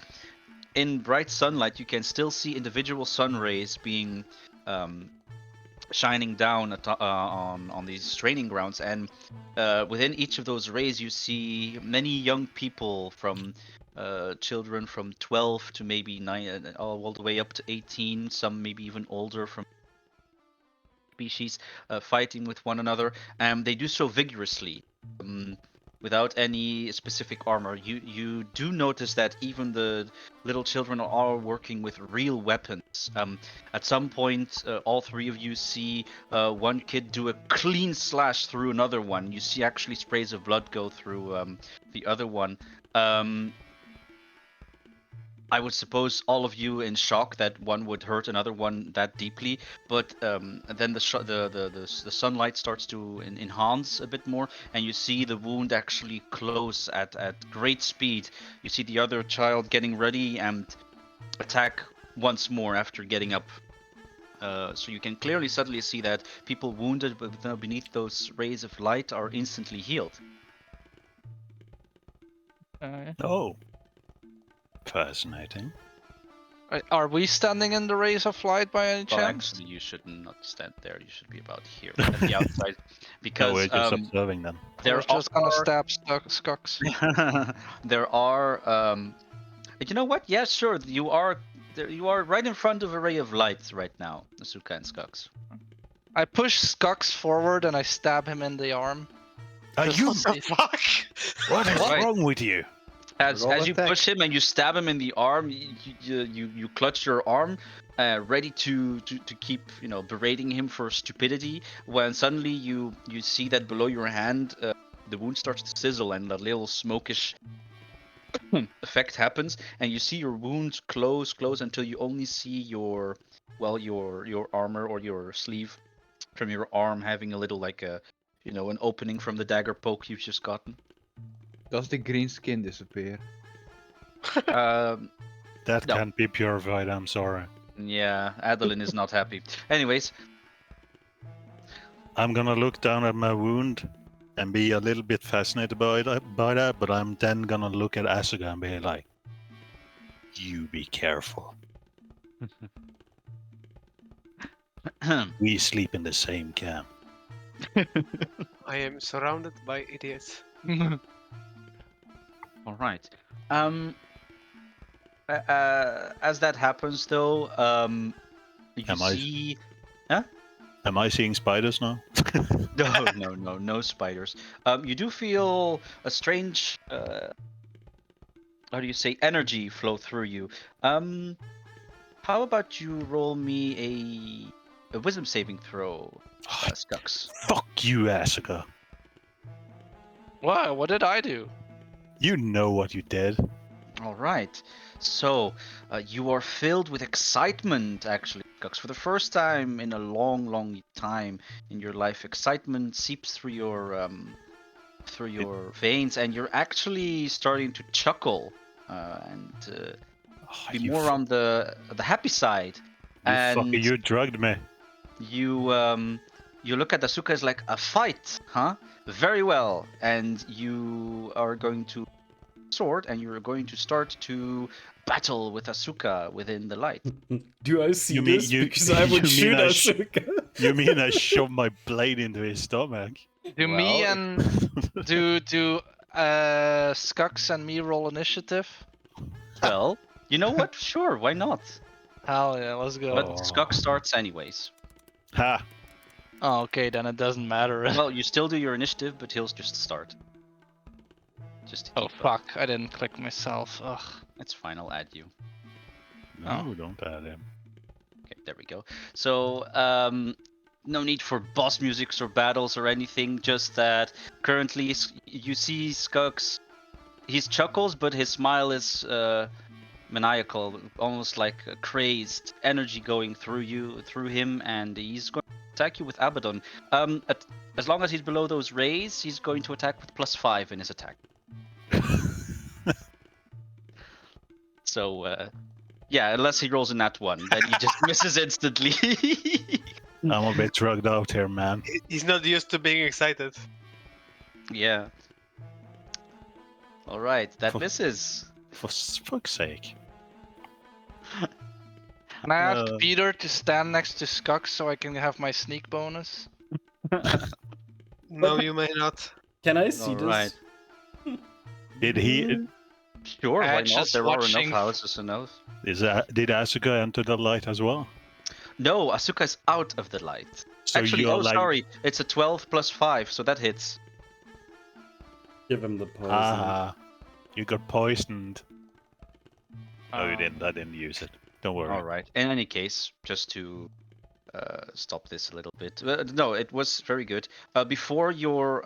Speaker 1: in bright sunlight, you can still see individual sun rays being shining down on these training grounds, and within each of those rays, you see many young people from children from 12 to maybe 9, all the way up to 18. Some maybe even older from species fighting with one another, and they do so vigorously, without any specific armor. You do notice that even the little children are working with real weapons. At some point, all three of you see one kid do a clean slash through another one. You see actually sprays of blood go through the other one. I would suppose all of you in shock that one would hurt another one that deeply, but then the sunlight starts to enhance a bit more, and you see the wound actually close at great speed. You see the other child getting ready and attack once more after getting up. So you can clearly suddenly see that people wounded beneath those rays of light are instantly healed.
Speaker 3: Oh, fascinating.
Speaker 2: Are we standing in the rays of light by any
Speaker 1: Well,
Speaker 2: chance?
Speaker 1: actually, you should not stand there. You should be about here at the outside,
Speaker 3: No,
Speaker 1: because
Speaker 3: we're just observing them.
Speaker 2: I
Speaker 1: there
Speaker 2: was just gonna
Speaker 1: are
Speaker 2: stab Skux.
Speaker 1: there are you know what? Yeah, sure. You are there. You are right in front of a ray of light right now, Asuka and Skux.
Speaker 2: I push Skux forward and I stab him in the arm.
Speaker 3: Are
Speaker 2: Just
Speaker 3: you?
Speaker 2: to
Speaker 6: What the
Speaker 2: see-
Speaker 6: fuck?
Speaker 3: What is
Speaker 1: Right.
Speaker 3: wrong with you?
Speaker 1: As
Speaker 4: Roll
Speaker 1: you
Speaker 4: attack.
Speaker 1: push him and you stab him in the arm, you clutch your arm, ready to keep berating him for stupidity. When suddenly you see that below your hand, the wound starts to sizzle and a little smokish effect happens, and you see your wound close until you only see your armor or your sleeve from your arm having a little like a an opening from the dagger poke you've just gotten.
Speaker 4: Does the green skin disappear?
Speaker 1: Um,
Speaker 3: That
Speaker 1: No.
Speaker 3: can't be purified, I'm sorry.
Speaker 1: yeah, Adeline is not happy. Anyways,
Speaker 3: I'm gonna look down at my wound and be a little bit fascinated by that, but I'm then gonna look at Asuka and be like, you be careful. We sleep in the same camp.
Speaker 6: I am surrounded by idiots.
Speaker 1: all right. As that happens, though, you
Speaker 3: Am I-
Speaker 1: see.
Speaker 3: Am I seeing spiders now?
Speaker 1: No spiders. You do feel a strange, how do you say, energy flow through you. How about you roll me a wisdom saving throw, Skux?
Speaker 3: Fuck you, Asuka.
Speaker 2: What? What did I do?
Speaker 3: You know what you did.
Speaker 1: All right. So you are filled with excitement, actually, Skux. For the first time in a long time in your life, excitement seeps through your veins, and you're actually starting to chuckle and
Speaker 3: Oh,
Speaker 1: be
Speaker 3: you
Speaker 1: more on the happy side. And
Speaker 3: fucker, you drugged me.
Speaker 1: you look at Asuka as like, a fight, huh? Very well. And you are going to sword, and you're going to start to battle with Asuka within the light.
Speaker 5: Do I see
Speaker 3: You mean-
Speaker 5: this?
Speaker 3: you-
Speaker 5: Because I would
Speaker 3: you mean
Speaker 5: shoot
Speaker 3: I
Speaker 5: Asuka.
Speaker 3: You mean I shoved my blade into his stomach?
Speaker 2: Do me
Speaker 1: Well,
Speaker 2: and do Skux and me roll initiative?
Speaker 1: Well, you know what? Sure, why not?
Speaker 2: Hell yeah, let's go.
Speaker 1: But
Speaker 3: Oh.
Speaker 1: Skux starts anyways.
Speaker 3: Ha!
Speaker 2: Oh, okay, then it doesn't matter.
Speaker 1: Well, you still do your initiative, but he'll just start. Just to
Speaker 2: Oh
Speaker 1: keep up.
Speaker 2: fuck, I didn't click myself. Ugh.
Speaker 1: It's fine, I'll add you.
Speaker 3: No,
Speaker 2: Oh.
Speaker 3: don't add him.
Speaker 1: Okay, there we go. So, no need for boss musics or battles or anything, just that currently you see Skux He chuckles, but his smile is maniacal, almost like a crazed energy going through him, and he's going to attack you with Abaddon. As long as he's below those rays, he's going to attack with +5 in his attack. So, yeah, unless he rolls a nat 1, then he just misses instantly.
Speaker 3: I'm a bit drugged out here, man.
Speaker 6: He's not used to being excited.
Speaker 1: Yeah. All right, that
Speaker 3: For-
Speaker 1: misses.
Speaker 3: For fuck's sake.
Speaker 2: Can I ask
Speaker 3: Uh,
Speaker 2: Peter to stand next to Skux so I can have my sneak bonus?
Speaker 6: No, you may not.
Speaker 5: Can I see
Speaker 1: All
Speaker 5: this?
Speaker 1: right.
Speaker 3: Did he?
Speaker 1: Sure, why not?
Speaker 2: Just
Speaker 1: There are enough
Speaker 2: watching.
Speaker 1: houses enough.
Speaker 3: Did Asuka enter the light as well?
Speaker 1: No, Asuka's out of the light.
Speaker 3: So
Speaker 1: Actually,
Speaker 3: you're like,
Speaker 1: sorry, it's a 12 +5, so that hits.
Speaker 5: Give him the poison.
Speaker 3: ah, you got poisoned. No, you
Speaker 2: Um,
Speaker 3: didn't. I didn't use it. Don't worry.
Speaker 1: All right. In any case, just to stop this a little bit. No, it was very good. Before your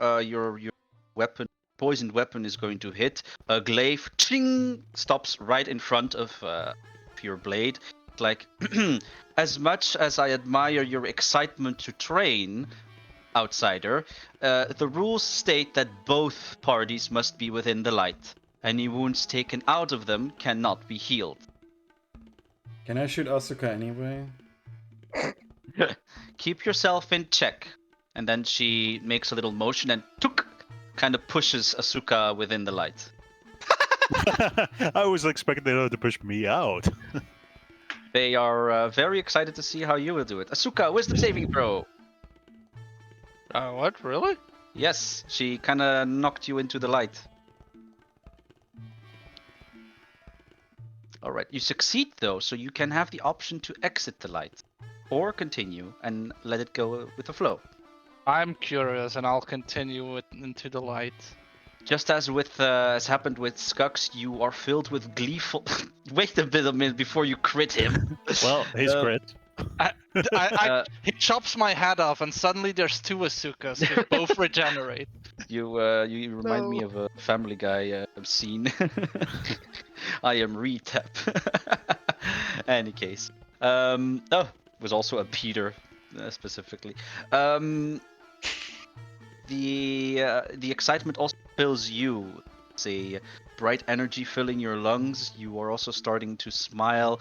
Speaker 1: weapon, poisoned weapon, is going to hit, a glaive ching stops right in front of your blade. Like, as much as I admire your excitement to train, outsider, the rules state that both parties must be within the light. Any wounds taken out of them cannot be healed.
Speaker 5: Can I shoot Asuka anyway?
Speaker 1: Keep yourself in check. And then she makes a little motion and kind of pushes Asuka within the light.
Speaker 3: I was expecting her to push me out.
Speaker 1: They are very excited to see how you will do it. Asuka, wisdom saving throw.
Speaker 2: what? Really?
Speaker 1: Yes, she kind of knocked you into the light. All right, you succeed though, so you can have the option to exit the light or continue and let it go with the flow.
Speaker 2: I'm curious, and I'll continue into the light.
Speaker 1: Just as as happened with Skux, you are filled with gleeful. Wait a minute before you crit him.
Speaker 3: Well, his crit.
Speaker 2: He chops my head off, and suddenly there's two Asukas who both regenerate.
Speaker 1: You remind me of a Family Guy scene. I am Retap. Any case, it was also a Peter specifically. The excitement also fills you. It's a bright energy filling your lungs. You are also starting to smile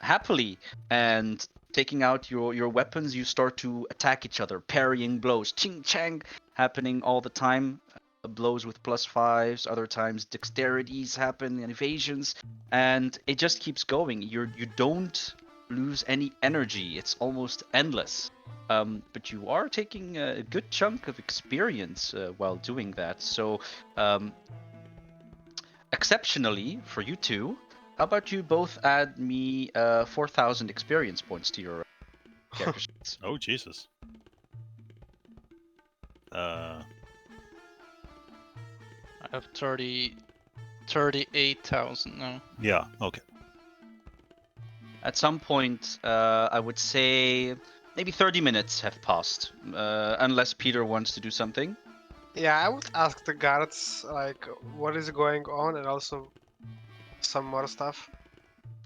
Speaker 1: happily, and taking out your weapons, you start to attack each other, parrying blows, ching chang, happening all the time. Blows with +5s, other times dexterities happen and evasions, and it just keeps going. You don't lose any energy. It's almost endless. But you are taking a good chunk of experience while doing that. So, exceptionally for you two, how about you both add me 4,000 experience points to your character sheets?
Speaker 3: Oh, Jesus.
Speaker 2: I have 38,000 now.
Speaker 3: Yeah, okay.
Speaker 1: At some point, I would say maybe 30 minutes have passed, unless Peter wants to do something.
Speaker 6: Yeah, I would ask the guards like what is going on, and also some more stuff.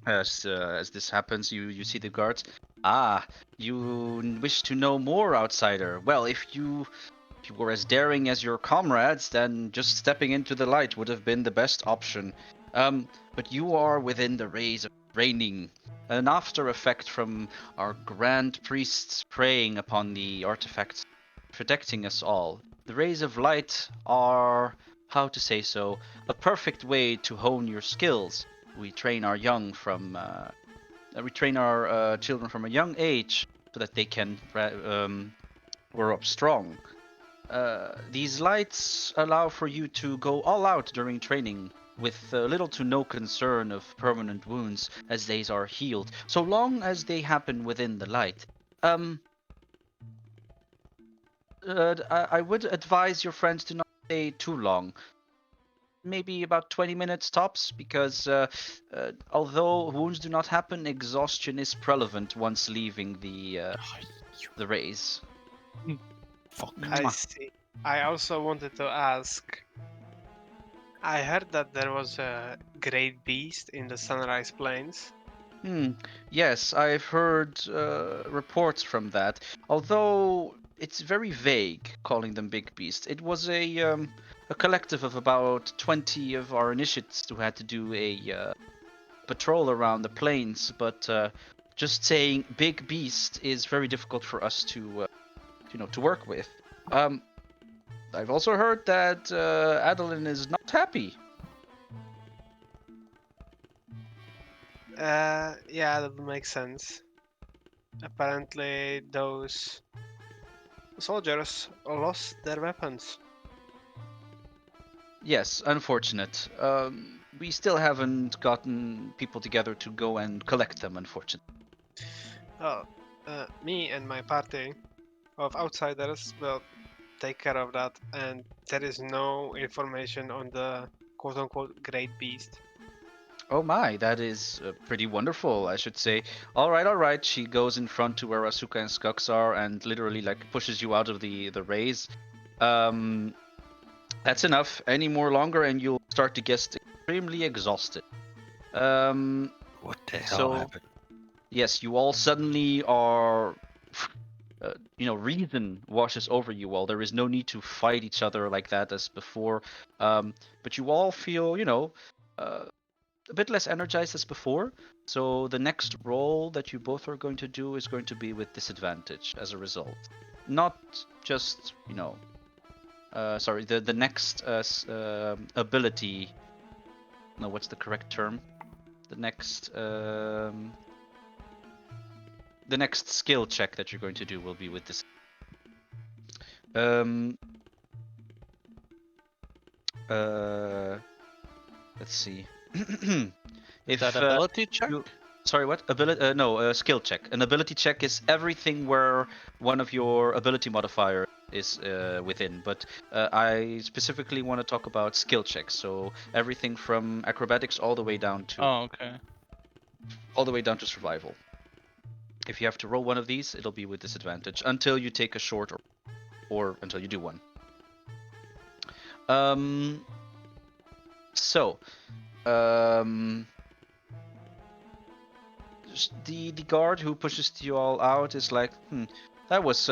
Speaker 1: As this happens, you see the guards. Ah, you wish to know more, outsider. Well, if you were as daring as your comrades, then just stepping into the light would have been the best option. But you are within the rays of raining, an after effect from our grand priests praying upon the artifacts, protecting us all. The rays of light are, how to say so, a perfect way to hone your skills. We train our children from a young age so that they can grow up strong. These lights allow for you to go all out during training with little to no concern of permanent wounds as these are healed, so long as they happen within the light. I would advise your friends to not stay too long. Maybe about 20 minutes tops, because although wounds do not happen, exhaustion is prevalent once leaving the rays.
Speaker 3: Fuck.
Speaker 6: I see. I also wanted to ask, I heard that there was a great beast in the Sunrise Plains.
Speaker 1: Yes, I've heard reports from that. Although it's very vague calling them big beasts. It was a collective of about 20 of our initiates who had to do a patrol around the plains. But just saying big beast is very difficult for us to to work with. Um, I've also heard that Adeline is not happy.
Speaker 6: Yeah, that would make sense. Apparently, those soldiers lost their weapons.
Speaker 1: Yes, unfortunate. We still haven't gotten people together to go and collect them, unfortunately.
Speaker 6: Well, me and my party of outsiders will take care of that, and there is no information on the quote-unquote great beast.
Speaker 1: Oh my, that is pretty wonderful, I should say. All right. She goes in front to where Asuka and Skux are and literally like pushes you out of the rays. Um, that's enough. Any more longer and you'll start to get extremely exhausted.
Speaker 3: What the hell
Speaker 1: So
Speaker 3: happened?
Speaker 1: yes, you all suddenly are reason washes over you all. There is no need to fight each other like that as before. But you all feel, a bit less energized as before. So the next roll that you both are going to do is going to be with disadvantage as a result. Not just, sorry, the next ability. No, what's the correct term? The next skill check that you're going to do will be with this. Let's see. If
Speaker 2: That ability check?
Speaker 1: sorry, what ability? No, skill check. An ability check is everything where one of your ability modifier is within. But I specifically want to talk about skill checks. So everything from acrobatics all the way down to
Speaker 2: Oh, okay.
Speaker 1: survival. If you have to roll one of these, it'll be with disadvantage until you take a short or until you do one. So, the guard who pushes you all out is like, that was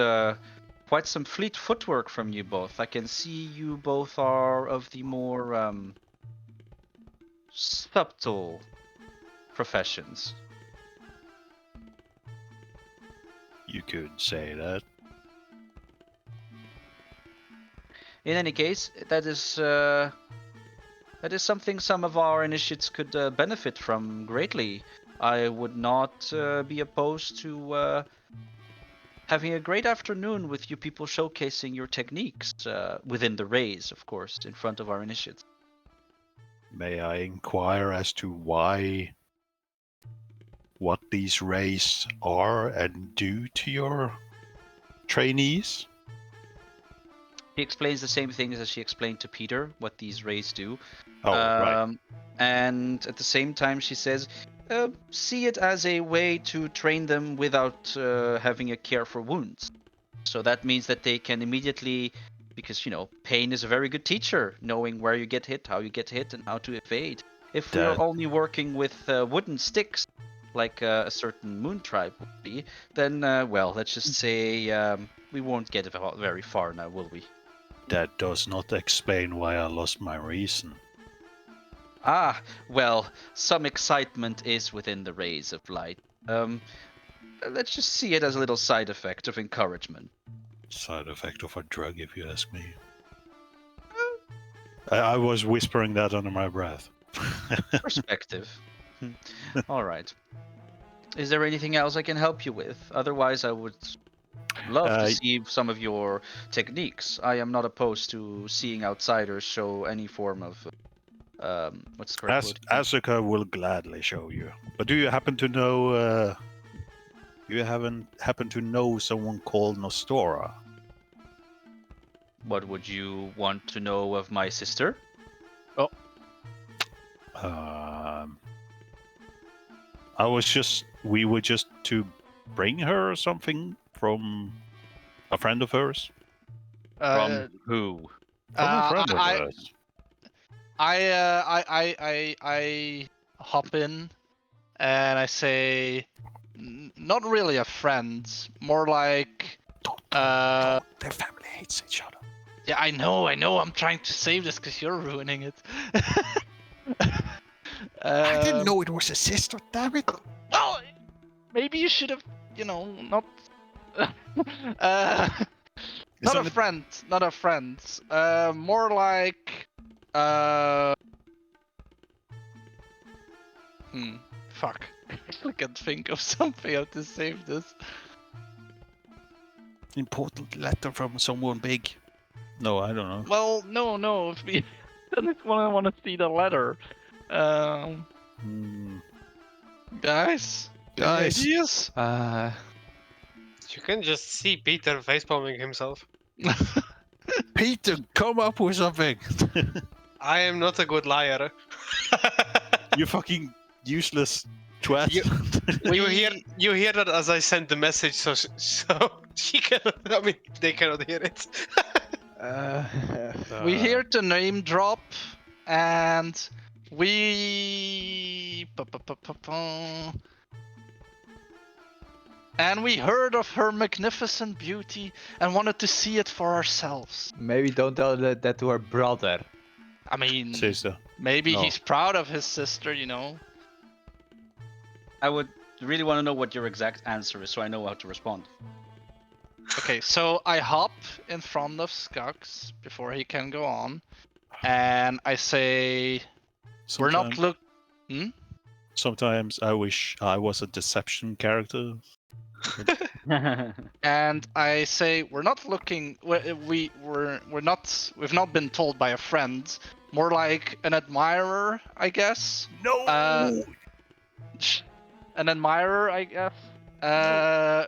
Speaker 1: quite some fleet footwork from you both. I can see you both are of the more subtle professions.
Speaker 3: You could say that.
Speaker 1: In any case, that is something some of our initiates could benefit from greatly. I would not be opposed to having a great afternoon with you people showcasing your techniques within the rays, of course, in front of our initiates.
Speaker 3: May I inquire as to what these rays are and do to your trainees?
Speaker 1: She explains the same things as she explained to Peter, what these rays do.
Speaker 3: Oh, right.
Speaker 1: And at the same time, she says, see it as a way to train them without having a care for wounds. So that means that they can immediately, because, pain is a very good teacher, knowing where you get hit, how you get hit, and how to evade. If we are
Speaker 3: That-
Speaker 1: only working with wooden sticks, like a certain moon tribe would be, then, well, let's just say we won't get very far now, will we?
Speaker 3: That does not explain why I lost my reason.
Speaker 1: Ah, well, some excitement is within the rays of light. Let's just see it as a little side effect of encouragement.
Speaker 3: Side effect of a drug, if you ask me. I was whispering that under my breath.
Speaker 1: Perspective. All right. Is there anything else I can help you with? Otherwise, I would love to see some of your techniques. I am not opposed to seeing outsiders show any form of what's the correct word?
Speaker 3: Asuka will gladly show you. But do you happen to know? Happen to know someone called Nostora?
Speaker 1: What would you want to know of my sister?
Speaker 3: We were just to bring her something from a friend of hers.
Speaker 1: From who?
Speaker 3: From a friend of hers.
Speaker 2: I hop in and I say, not really a friend, more like,
Speaker 3: Don't. Their family hates each other.
Speaker 2: yeah, I know. I'm trying to save this because you're ruining it.
Speaker 3: I didn't
Speaker 2: Um,
Speaker 3: know it was a sister. Damn it!
Speaker 2: Well, maybe you should have, not.
Speaker 3: It's
Speaker 2: Not a
Speaker 3: only-
Speaker 2: friend. Not a friend. More like. Fuck. I can't think of something how to save this.
Speaker 3: Important letter from someone big. No, I don't know.
Speaker 2: Well, no. If we, I just want to see the letter. Um, guys. Any
Speaker 3: Guys.
Speaker 2: ideas?
Speaker 6: You can just see Peter facepalming himself.
Speaker 3: Peter, come up with something.
Speaker 6: I am not a good liar.
Speaker 3: You fucking useless twat.
Speaker 6: You hear that as I send the message, so she cannot. I mean, they cannot hear it.
Speaker 2: We hear the name drop, and we. And we heard of her magnificent beauty and wanted to see it for ourselves.
Speaker 4: Maybe don't tell that to her brother.
Speaker 2: I mean,
Speaker 3: Sister.
Speaker 2: maybe
Speaker 3: No.
Speaker 2: he's proud of his sister, you know?
Speaker 1: I would really want to know what your exact answer is, so I know how to respond.
Speaker 2: Okay, so I hop in front of Skux before he can go on, and I say, we're not look.
Speaker 3: Sometimes I wish I was a deception character.
Speaker 2: And I say, we're not looking. We've not been told by a friend. More like an admirer, I guess.
Speaker 3: No.
Speaker 2: An admirer, I guess.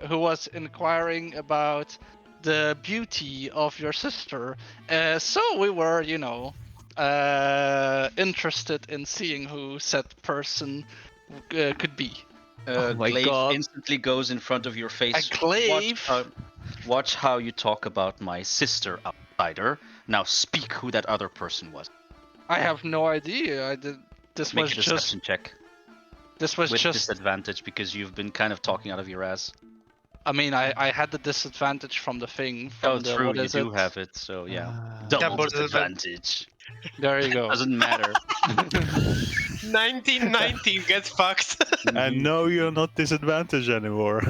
Speaker 2: Who was inquiring about the beauty of your sister. So we were, interested in seeing who said person could be.
Speaker 4: Oh my
Speaker 1: Glaive
Speaker 4: God.
Speaker 1: instantly goes in front of your face.
Speaker 2: A glaive?
Speaker 1: Watch how you talk about my sister, outsider. Now speak who that other person was.
Speaker 2: I have no idea. I did. This
Speaker 1: Make
Speaker 2: was
Speaker 1: a deception
Speaker 2: just.
Speaker 1: check
Speaker 2: This was
Speaker 1: with
Speaker 2: just.
Speaker 1: disadvantage because you've been kind of talking out of your ass.
Speaker 2: I mean, I had the disadvantage from the thing. From the,
Speaker 1: True,
Speaker 2: what
Speaker 1: you
Speaker 2: is
Speaker 1: do
Speaker 2: it?
Speaker 1: have it. So yeah,
Speaker 4: Ah.
Speaker 1: double
Speaker 6: Double
Speaker 1: disadvantage.
Speaker 2: There you go.
Speaker 1: Doesn't matter.
Speaker 6: 1919 get fucked.
Speaker 3: And no, you're not disadvantaged anymore.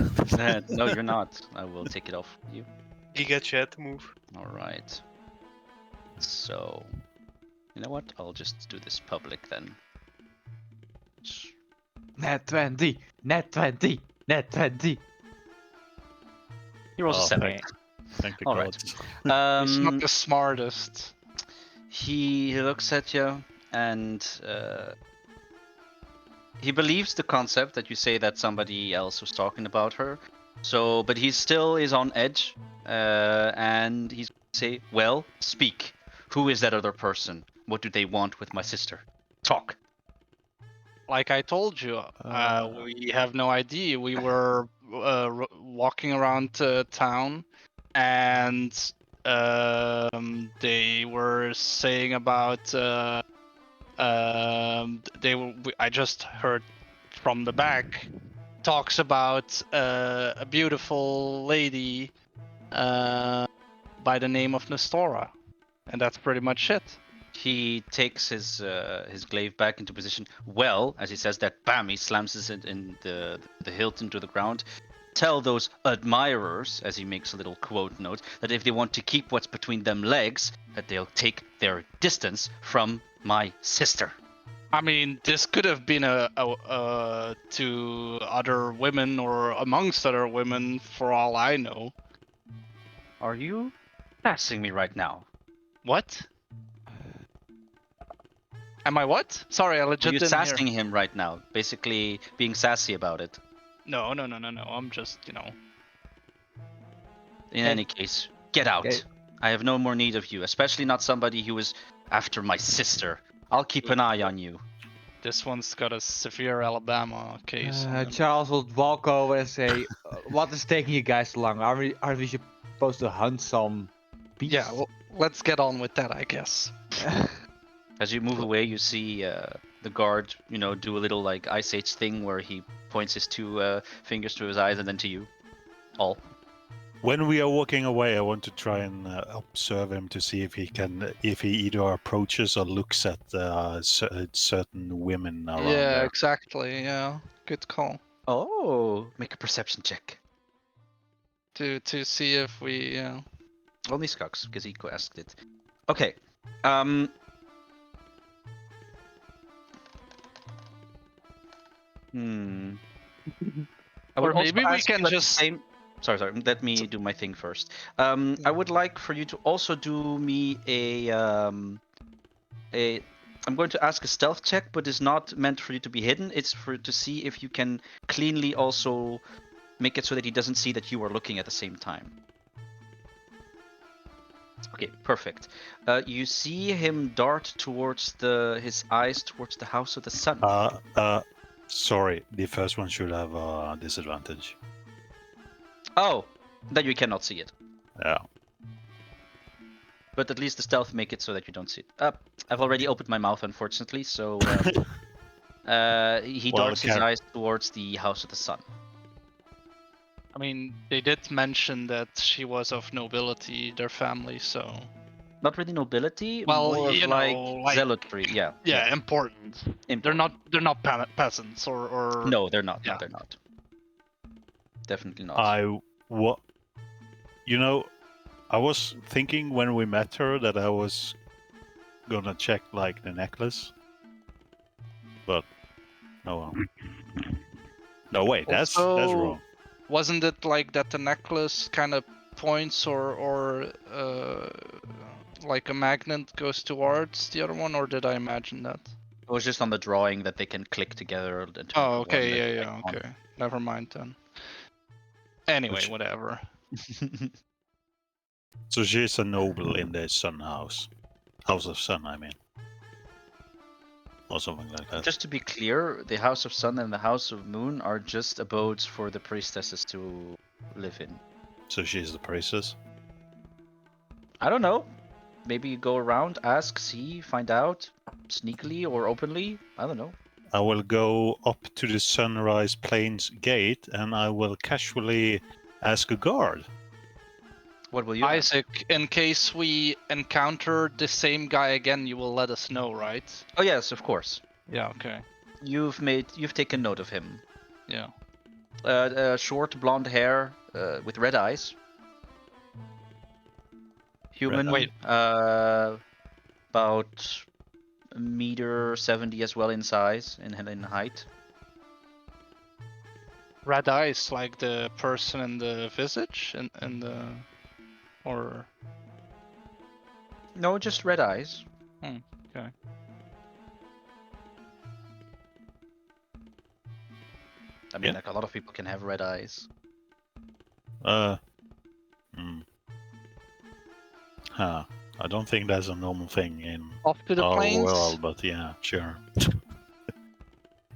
Speaker 1: No, you're not. I will take it off you.
Speaker 6: Giga chat move.
Speaker 1: All right. So, you know what? I'll just do this public then.
Speaker 4: Net 20. Net 20. Net 20.
Speaker 1: He rolls a 7.
Speaker 3: Thank the
Speaker 1: All
Speaker 3: gods.
Speaker 1: right.
Speaker 2: He's not the smartest.
Speaker 1: He looks at you and he believes the concept that you say that somebody else was talking about her. So, but he still is on edge, and he's say, "Well, speak. Who is that other person? What do they want with my sister? Talk."
Speaker 2: Like I told you, we have no idea. We were walking around town, and they were saying about. I just heard from the back talks about a beautiful lady by the name of Nestora, and that's pretty much it.
Speaker 1: He takes his glaive back into position. Well, as he says that, bam! He slams it in the hilt into the ground. Tell those admirers, as he makes a little quote note, that if they want to keep what's between them legs, that they'll take their distance from my sister.
Speaker 2: I mean, this could have been to other women or amongst other women, for all I know.
Speaker 1: Are you sassing me right now?
Speaker 2: What? Am I what? Sorry, I legit
Speaker 1: Are you
Speaker 2: didn't
Speaker 1: sassing
Speaker 2: hear.
Speaker 1: him right now? Basically being sassy about it.
Speaker 2: No. I'm just,
Speaker 1: In any case, get out.
Speaker 4: Okay.
Speaker 1: I have no more need of you, especially not somebody who is after my sister. I'll keep an eye on you.
Speaker 2: This one's got a severe Alabama case. on him.
Speaker 4: Charles will walk over and say, "What is taking you guys so long? Are we supposed to hunt some beasts?"
Speaker 2: Yeah, well, let's get on with that, I guess.
Speaker 1: As you move away, you see the guard, do a little like Ice Age thing where he points his two fingers to his eyes and then to you. All.
Speaker 3: When we are walking away, I want to try and observe him to see if he either approaches or looks at certain women around
Speaker 2: Yeah,
Speaker 3: there.
Speaker 2: exactly. Yeah, good call.
Speaker 1: Oh, make a perception check.
Speaker 2: To see if we.
Speaker 1: Only Skux, because he asked it. Okay. Hmm. I would
Speaker 2: Or maybe
Speaker 1: also
Speaker 2: we
Speaker 1: ask
Speaker 2: can
Speaker 1: you at the
Speaker 2: just.
Speaker 1: same. Sorry. Let me do my thing first. I would like for you to also do me a. I'm going to ask a stealth check, but it's not meant for you to be hidden. It's to see if you can cleanly also make it so that he doesn't see that you are looking at the same time. Okay, perfect. You see him dart towards his eyes towards the House of the Sun.
Speaker 3: Sorry, the first one should have a disadvantage.
Speaker 1: Oh, then you cannot see it.
Speaker 3: Yeah.
Speaker 1: But at least the stealth make it so that you don't see it. I've already opened my mouth, unfortunately, so he darts his eyes towards the House of the Sun.
Speaker 2: I mean, they did mention that she was of nobility, their family, so.
Speaker 1: Not really nobility,
Speaker 2: Well,
Speaker 1: more of like zealotry. Yeah.
Speaker 2: Yeah, important. They're not peasants or.
Speaker 1: No, they're not.
Speaker 2: Yeah.
Speaker 1: No, they're not. Definitely not.
Speaker 3: I was thinking when we met her that I was gonna check like the necklace, but no. No, wait, that's wrong.
Speaker 2: Wasn't it like that the necklace kind of points or like a magnet goes towards the other one, or did I imagine that?
Speaker 1: It was just on the drawing that they can click together.
Speaker 2: Oh, okay, yeah, okay. Never mind then. Anyway, whatever.
Speaker 3: So she's a noble in the Sun House. House of Sun, I mean. Or something like that.
Speaker 1: Just to be clear, the House of Sun and the House of Moon are just abodes for the priestesses to live in.
Speaker 3: So she's the priestess?
Speaker 1: I don't know. Maybe you go around, ask, see, find out, sneakily or openly. I don't know.
Speaker 3: I will go up to the Sunrise Plains gate and I will casually ask a guard.
Speaker 1: What will you
Speaker 2: Isaac, in case we encounter the same guy again, you will let us know, right?
Speaker 1: Oh yes, of course.
Speaker 2: Yeah, okay.
Speaker 1: You've taken note of him.
Speaker 2: Yeah.
Speaker 1: Short blonde hair with red eyes. Human.
Speaker 2: Wait.
Speaker 1: About 1.70 m as well in size, in height.
Speaker 2: Red eyes, like the person in the visage, and the, or.
Speaker 1: No, just red eyes.
Speaker 2: Okay.
Speaker 1: I mean, like a lot of people can have red eyes.
Speaker 3: I don't think that's a normal thing in
Speaker 2: Off to the
Speaker 3: our
Speaker 2: plains?
Speaker 3: world, but yeah, sure.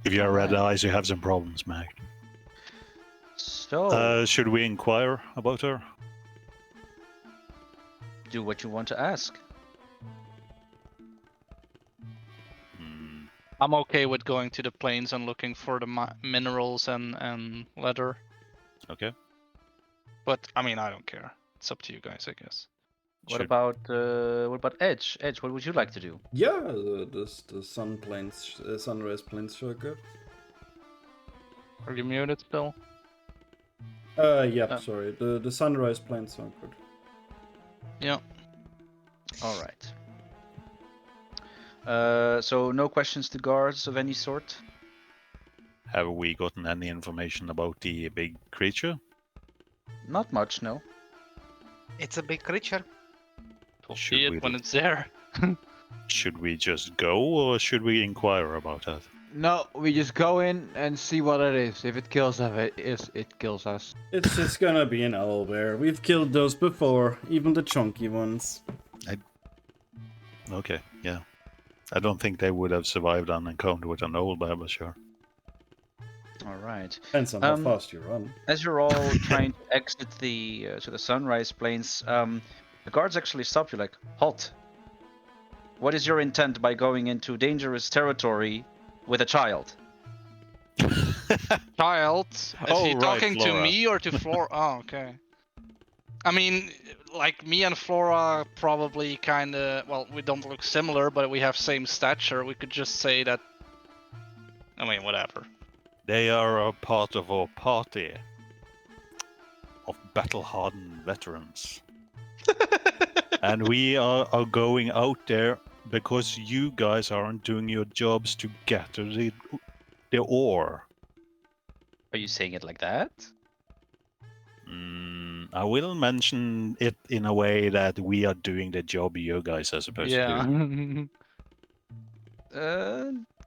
Speaker 3: If you have red eyes, you have some problems, Mac.
Speaker 1: So,
Speaker 3: should we inquire about her?
Speaker 1: do what you want to ask.
Speaker 2: I'm okay with going to the plains and looking for the minerals and leather.
Speaker 3: Okay.
Speaker 2: But I mean, I don't care. It's up to you guys, I guess.
Speaker 1: What about Edge? Edge, what would you like to do?
Speaker 5: Yeah, the Sunrise Plains circuit.
Speaker 2: Are you muted still?
Speaker 5: Yep, sorry. The Sunrise Plains circuit.
Speaker 2: Yeah.
Speaker 1: All right. So no questions to guards of any sort?
Speaker 3: Have we gotten any information about the big creature?
Speaker 1: Not much, no.
Speaker 6: It's a big creature.
Speaker 2: We'll see it when it's there.
Speaker 3: Should we just go, or should we inquire about that?
Speaker 4: No, we just go in and see what it is. If it kills us, it kills us.
Speaker 5: It's just gonna be an owlbear. We've killed those before, even the chunky ones.
Speaker 3: Okay, yeah. I don't think they would have survived an encounter with an owlbear, but sure.
Speaker 1: All right.
Speaker 5: Depends on how fast you run.
Speaker 1: As you're all trying to exit to the Sunrise Plains, the guards actually stop you, like, halt. What is your intent by going into dangerous territory with a child?
Speaker 2: Child? Is
Speaker 3: Oh,
Speaker 2: he
Speaker 3: right,
Speaker 2: talking to
Speaker 3: Flora.
Speaker 2: me or to Flora? Oh, okay. I mean, like me and Flora probably kind of, well, we don't look similar, but we have same stature. We could just say that. I mean, whatever.
Speaker 3: They are a part of our party of battle-hardened veterans. And we are going out there because you guys aren't doing your jobs to gather the ore.
Speaker 1: Are you saying it like that?
Speaker 3: I will mention it in a way that we are doing the job you guys are supposed to
Speaker 2: Yeah.
Speaker 3: do.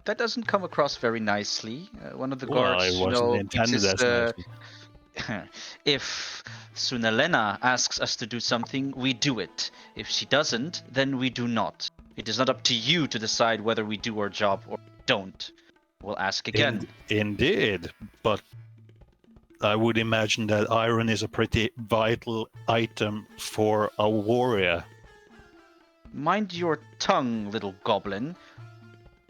Speaker 1: That doesn't come across very nicely. One of the
Speaker 3: Well,
Speaker 1: guards,
Speaker 3: it
Speaker 1: you
Speaker 3: wasn't
Speaker 1: know, keeps
Speaker 3: intended
Speaker 1: his.
Speaker 3: as nicely.
Speaker 1: If Sunalena asks us to do something, we do it. If she doesn't, then we do not. It is not up to you to decide whether we do our job or don't. We'll ask again.
Speaker 3: Indeed, but I would imagine that iron is a pretty vital item for a warrior.
Speaker 1: Mind your tongue, little goblin.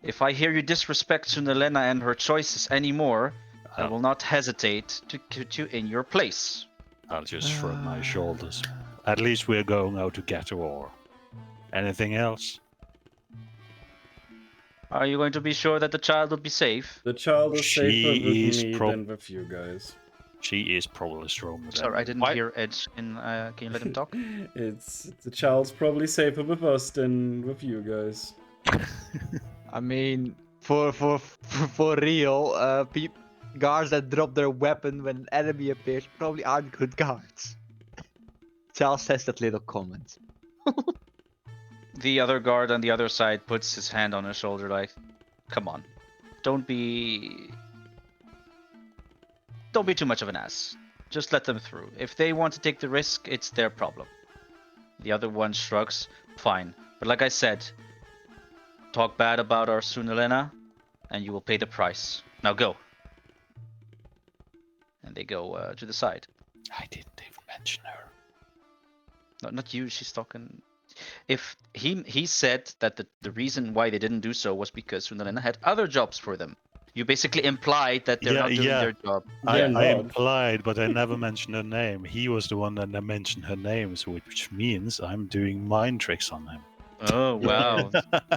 Speaker 1: If I hear you disrespect Sunalena and her choices anymore, I will not hesitate to put you in your place.
Speaker 3: I'll just shrug my shoulders. At least we're going out to get ore. Anything else?
Speaker 1: Are you going to be sure that the child will be safe?
Speaker 5: The child is safer with
Speaker 3: She is
Speaker 5: me than with you guys.
Speaker 3: She is probably stronger than
Speaker 1: Sorry, I didn't
Speaker 3: Why-
Speaker 1: hear Edge. Can you let him talk?
Speaker 5: It's the child's probably safer with us than with you guys.
Speaker 4: I mean, for real, guards that drop their weapon when an enemy appears probably aren't good guards. Charles says that little comment.
Speaker 1: The other guard on the other side puts his hand on his shoulder like, come on. Don't be too much of an ass. Just let them through. If they want to take the risk, it's their problem. The other one shrugs. Fine. But like I said, talk bad about our Sunalena, and you will pay the price. Now go. And they go to the side.
Speaker 3: I didn't even mention her.
Speaker 1: No, not you. She's talking. If he said that the reason why they didn't do so was because Sunalena had other jobs for them. You basically implied that they're not doing their job.
Speaker 5: They're
Speaker 3: I
Speaker 5: not.
Speaker 3: implied, but I never mentioned her name. He was the one that mentioned her name, which means I'm doing mind tricks on him.
Speaker 1: Oh wow,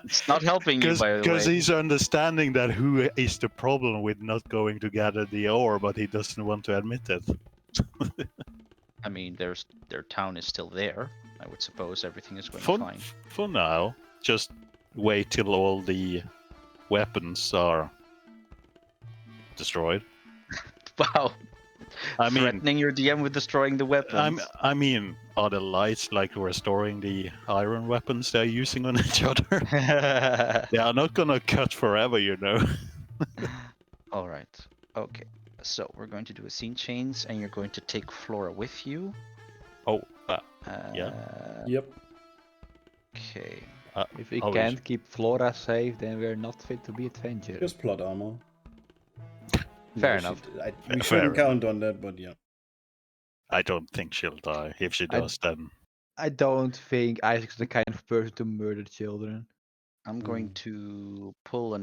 Speaker 1: it's not helping you, by the
Speaker 3: Because
Speaker 1: way.
Speaker 3: he's understanding that who is the problem with not going to gather the ore, but he doesn't want to admit it.
Speaker 1: I mean, their town is still there. I would suppose everything is going
Speaker 3: For,
Speaker 1: fine.
Speaker 3: for now, just wait till all the weapons are destroyed.
Speaker 1: Wow.
Speaker 3: I mean,
Speaker 1: Threatening your DM with destroying the weapons.
Speaker 3: I mean, are the lights like restoring the iron weapons they're using on each other? They are not gonna cut forever, you know.
Speaker 1: All right. Okay. So we're going to do a scene change, and you're going to take Flora with you.
Speaker 3: Oh,
Speaker 1: Yeah.
Speaker 5: Yep.
Speaker 1: Okay.
Speaker 4: If we
Speaker 3: I was-
Speaker 4: can't keep Flora safe, then we're not fit to be adventurers.
Speaker 5: Just plot armor.
Speaker 4: Fair
Speaker 5: No,
Speaker 4: enough.
Speaker 5: We
Speaker 3: Fair
Speaker 5: shouldn't count on that, but yeah.
Speaker 3: I don't think she'll die. If she does, then
Speaker 4: I don't think Isaac's the kind of person to murder children.
Speaker 1: I'm going to pull an